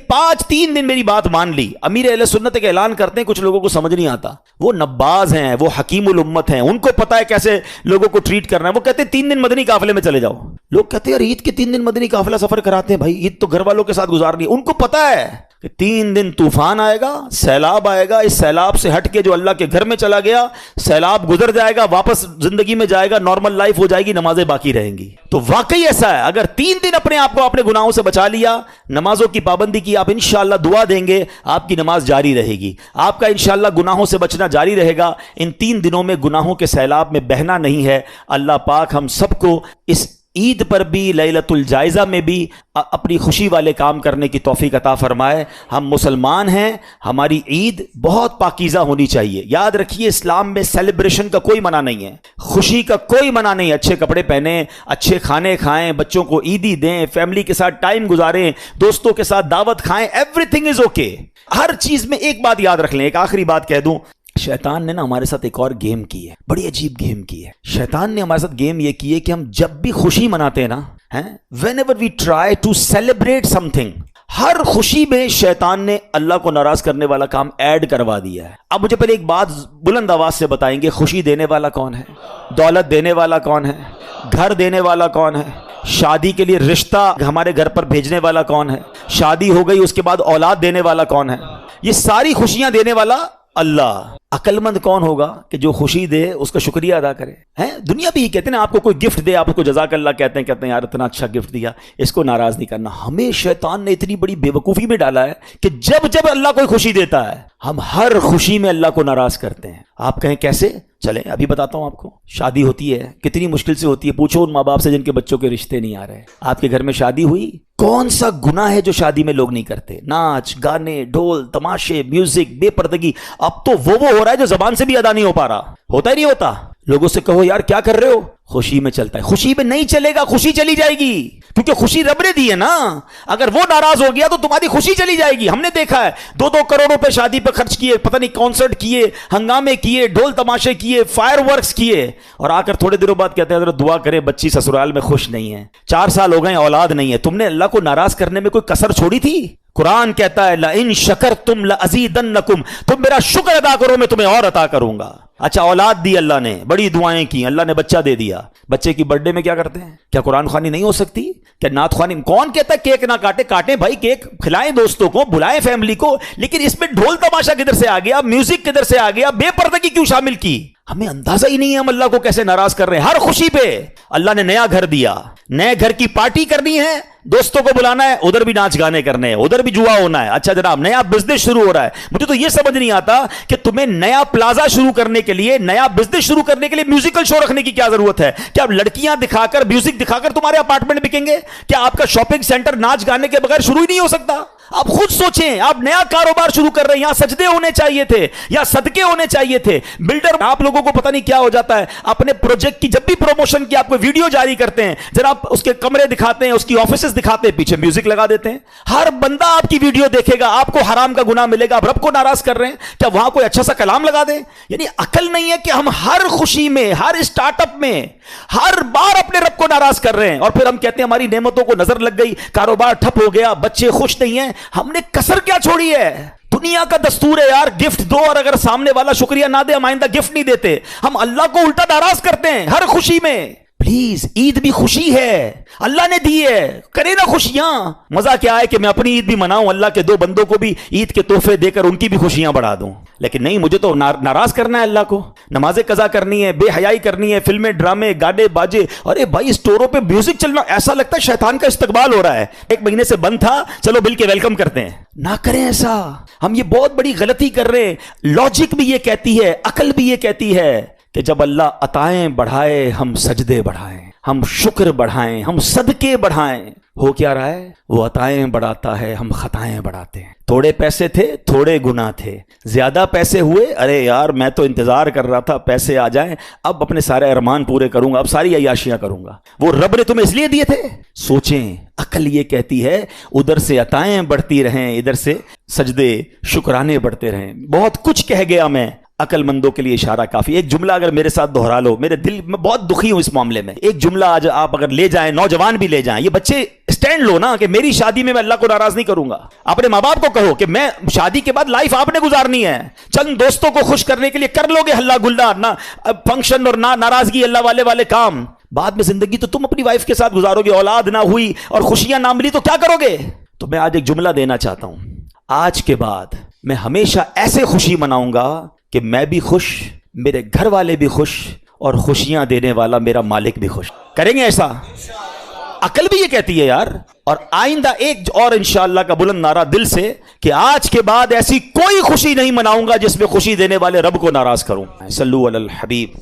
3 دن میری بات مان لی. امیر اہل سنت کا اعلان کرتے ہیں, کچھ لوگوں کو سمجھ نہیں آتا, وہ نباز ہیں, وہ حکیم الامت ہیں, ان کو پتا ہے کیسے لوگوں کو ٹریٹ کرنا ہے. وہ کہتے ہیں 3 دن مدنی قافلے میں چلے جاؤ. لوگ کہتے ہیں یار عید کے 3 دن مدنی قافلہ سفر کراتے ہیں, بھائی عید تو گھر والوں کے ساتھ گزارنی ہے. ان کو پتا ہے کہ 3 دن طوفان آئے گا, سیلاب آئے گا, اس سیلاب سے ہٹ کے جو اللہ کے گھر میں چلا گیا, سیلاب گزر جائے گا, واپس زندگی میں جائے گا, نارمل لائف ہو جائے گی, نمازیں باقی رہیں گی. تو واقعی ایسا ہے, اگر 3 دن اپنے آپ کو اپنے گناہوں سے بچا لیا, نمازوں کی پابندی کی, آپ انشاءاللہ دعا دیں گے, آپ کی نماز جاری رہے گی, آپ کا انشاءاللہ گناہوں سے بچنا جاری رہے گا. ان 3 دنوں میں گناہوں کے سیلاب میں بہنا نہیں ہے. اللہ پاک ہم سب کو اس عید پر بھی, لیلۃ الجائزہ میں بھی اپنی خوشی والے کام کرنے کی توفیق عطا فرمائے. ہم مسلمان ہیں, ہماری عید بہت پاکیزہ ہونی چاہیے. یاد رکھیے اسلام میں سیلیبریشن کا کوئی منع نہیں ہے, خوشی کا کوئی منع نہیں ہے. اچھے کپڑے پہنیں, اچھے کھانے کھائیں, بچوں کو عیدی دیں, فیملی کے ساتھ ٹائم گزاریں, دوستوں کے ساتھ دعوت کھائیں, ایوری تھنگ از اوکے. ہر چیز میں ایک بات یاد رکھ لیں, ایک آخری بات کہہ دوں. شیطان نے نا ہمارے ساتھ ایک اور گیم کی ہے, بڑی عجیب گیم کی ہے. شیطان نے ہمارے ساتھ گیم یہ کی ہے کہ ہم جب بھی خوشی مناتے ہیں نا, whenever we try to celebrate something, ہر خوشی میں شیطان نے اللہ کو ناراض کرنے والا کام ایڈ کروا دیا ہے. اب مجھے پہلے ایک بات بلند آواز سے بتائیں گے, خوشی دینے والا کون ہے؟ دولت دینے والا کون ہے؟ گھر دینے والا کون ہے؟ شادی کے لیے رشتہ ہمارے گھر پر بھیجنے والا کون ہے؟ شادی ہو گئی اس کے بعد اولاد دینے والا کون ہے؟ یہ ساری خوشیاں دینے والا اللہ. عقل مند کون ہوگا کہ جو خوشی دے اس کا شکریہ ادا کرے؟ دنیا بھی یہ کہتے ہیں نا, آپ کو کوئی گفٹ دے, آپ اس کو جزاک اللہ کہتے ہیں یار اتنا اچھا گفٹ دیا, اس کو ناراض نہیں کرنا. ہمیں شیطان نے اتنی بڑی بے وقوفی میں ڈالا ہے کہ جب اللہ کوئی خوشی دیتا ہے, ہم ہر خوشی میں اللہ کو ناراض کرتے ہیں. آپ کہیں کیسے؟ چلیں ابھی بتاتا ہوں آپ کو. شادی ہوتی ہے, کتنی مشکل سے ہوتی ہے. پوچھو ان ماں باپ سے جن کے بچوں کے رشتے نہیں آ رہے. آپ کے گھر میں شادی ہوئی, کون سا گناہ ہے جو شادی میں لوگ نہیں کرتے؟ ناچ گانے, ڈھول تماشے, میوزک, بے پردگی. اب تو وہ ہو رہا ہے جو زبان سے بھی ادا نہیں ہو پا رہا. ہوتا ہی نہیں ہوتا. لوگوں سے کہو یار کیا کر رہے ہو, خوشی میں چلتا ہے. خوشی میں نہیں چلے گا, خوشی چلی جائے گی, کیونکہ خوشی رب نے دی ہے نا. اگر وہ ناراض ہو گیا تو تمہاری خوشی چلی جائے گی. ہم نے دیکھا ہے 2-2 کروڑ روپے شادی پہ خرچ کیے, پتہ نہیں کانسرٹ کیے, ہنگامے کیے, ڈھول تماشے کیے, فائر ورکس کیے, اور آ کر تھوڑے دنوں بعد کہتے ہیں حضرت دعا کریں بچی سسرال میں خوش نہیں ہے, 4 سال ہو گئے اولاد نہیں ہے. تم نے اللہ کو ناراض کرنے میں کوئی کسر چھوڑی تھی؟ قرآن کہتا ہے لَإِن شَكَرْتُمْ لَأَزِيدَنَّكُمْ, تم میرا شکر ادا کرو میں تمہیں اور عطا کروں گا. اچھا اولاد دی اللہ نے, بڑی دعائیں کی, اللہ نے بچہ دے دیا. بچے کی برتھ ڈے میں کیا کرتے ہیں؟ کیا قرآن خوانی نہیں ہو سکتی؟ کیا نعت خوانی؟ کون کہتا ہے کیک نہ کاٹیں بھائی, کیک کھلائیں دوستوں کو, بلائیں فیملی کو, لیکن اس میں ڈھول تماشا کدھر سے آ گیا, میوزک کدھر سے آ گیا, بے پردگی کیوں شامل کی؟ ہمیں اندازہ ہی نہیں ہے ہم اللہ کو کیسے ناراض کر رہے ہیں. ہر خوشی پہ اللہ نے نیا گھر دیا, نئے گھر کی پارٹی کرنی ہے, دوستوں کو بلانا ہے, ادھر بھی ناچ گانے کرنے ہیں, ادھر بھی جوا ہونا ہے. اچھا جناب نیا بزنس شروع ہو رہا ہے. مجھے تو یہ سمجھ نہیں آتا کہ تمہیں نیا پلازا شروع کرنے کے لیے, نیا بزنس شروع کرنے کے لیے میوزیکل شو رکھنے کی کیا ضرورت ہے؟ کیا اب لڑکیاں دکھا کر, میوزک دکھا کر تمہارے اپارٹمنٹ بکیں گے؟ کیا آپ کا شاپنگ سینٹر ناچ گانے کے بغیر شروع ہی نہیں ہو سکتا؟ آپ خود سوچیں, آپ نیا کاروبار شروع کر رہے ہیں, یہاں سجدے ہونے چاہیے تھے یا صدقے ہونے چاہیے تھے. بلڈر آپ لوگوں کو پتہ نہیں کیا ہو جاتا ہے, اپنے پروجیکٹ کی جب بھی پروموشن کی آپ کو ویڈیو جاری کرتے ہیں, جناب اس کے کمرے دکھاتے ہیں, اس کی آفیسز دکھاتے ہیں, پیچھے میوزک لگا دیتے ہیں. ہر بندہ آپ کی ویڈیو دیکھے گا, آپ کو حرام کا گناہ ملے گا. آپ رب کو ناراض کر رہے ہیں, کیا وہاں کوئی اچھا سا کلام لگا دیں؟ یعنی عقل نہیں ہے کہ ہم ہر خوشی میں, ہر اسٹارٹ اپ میں, ہر بار اپنے رب کو ناراض کر رہے ہیں, اور پھر ہم کہتے ہیں ہماری نعمتوں کو نظر لگ گئی, کاروبار ٹھپ ہو گیا, بچے خوش نہیں ہیں. ہم نے کسر کیا چھوڑی ہے؟ دنیا کا دستور ہے یار, گفٹ دو, اور اگر سامنے والا شکریہ نہ دے, ہم آئندہ گفٹ نہیں دیتے. ہم اللہ کو الٹا ناراض کرتے ہیں ہر خوشی میں. پلیز, عید بھی خوشی ہے, اللہ نے دی ہے, کرے نا خوشیاں. مزہ کیا ہے کہ میں اپنی عید بھی مناؤں, اللہ کے دو بندوں کو بھی عید کے تحفے دے کر ان کی بھی خوشیاں بڑھا دوں. لیکن نہیں, مجھے تو ناراض کرنا ہے اللہ کو, نمازیں قضا کرنی ہے, بے حیائی کرنی ہے, فلمیں, ڈرامے, گانے باجے. ارے بھائی, اسٹوروں پہ میوزک چلنا, ایسا لگتا ہے شیطان کا استقبال ہو رہا ہے. 1 مہینے سے بند تھا, چلو بل کے ویلکم کرتے ہیں. نہ کریں ایسا, ہم یہ بہت بڑی غلطی کر رہے ہیں. لاجک بھی یہ کہتی ہے, عقل بھی یہ کہتی ہے کہ جب اللہ عطائیں بڑھائے, ہم سجدے بڑھائیں, ہم شکر بڑھائیں, ہم صدقے بڑھائیں. ہو کیا رہا ہے؟ وہ عطائیں بڑھاتا ہے, ہم خطائیں بڑھاتے ہیں. تھوڑے پیسے تھے, تھوڑے گناہ تھے. زیادہ پیسے ہوئے, ارے یار میں تو انتظار کر رہا تھا پیسے آ جائیں, اب اپنے سارے ارمان پورے کروں گا, اب ساری عیاشیاں کروں گا. وہ رب نے تمہیں اس لیے دیے تھے. سوچیں, عقل یہ کہتی ہے ادھر سے عطائیں بڑھتی رہیں, ادھر سے سجدے شکرانے بڑھتے رہیں. بہت کچھ کہہ گیا میں, عقل مندوں کے لیے اشارہ کافی. ایک جملہ اگر میرے ساتھ دہرا لو, میرے دل میں بہت دکھی ہوں اس معاملے میں. ایک جملہ آج آپ اگر لے جائیں, نوجوان بھی لے جائیں, یہ بچے اسٹینڈ لو نا کہ میری شادی میں اللہ کو ناراض نہیں کروں گا. اپنے ماں باپ کو کہو کہ میں شادی کے بعد لائف آپ نے گزارنی ہے, چند دوستوں کو خوش کرنے کے لیے کر لو گے ہلا گلا, نہ فنکشن اور نہ ناراضگی, اللہ والے کام. بعد میں زندگی تو تم اپنی وائف کے ساتھ گزارو گے, اولاد نہ ہوئی اور خوشیاں نہ ملی تو کیا کرو گے؟ تو میں آج ایک جملہ دینا چاہتا ہوں, آج کے بعد میں ہمیشہ ایسے خوشی مناؤں گا کہ میں بھی خوش, میرے گھر والے بھی خوش, اور خوشیاں دینے والا میرا مالک بھی خوش. کریں گے ایسا؟ عقل بھی یہ کہتی ہے یار. اور آئندہ ایک اور انشاءاللہ کا بلند نعرہ دل سے کہ آج کے بعد ایسی کوئی خوشی نہیں مناؤں گا جس میں خوشی دینے والے رب کو ناراض کروں. صلو علی الحبیب.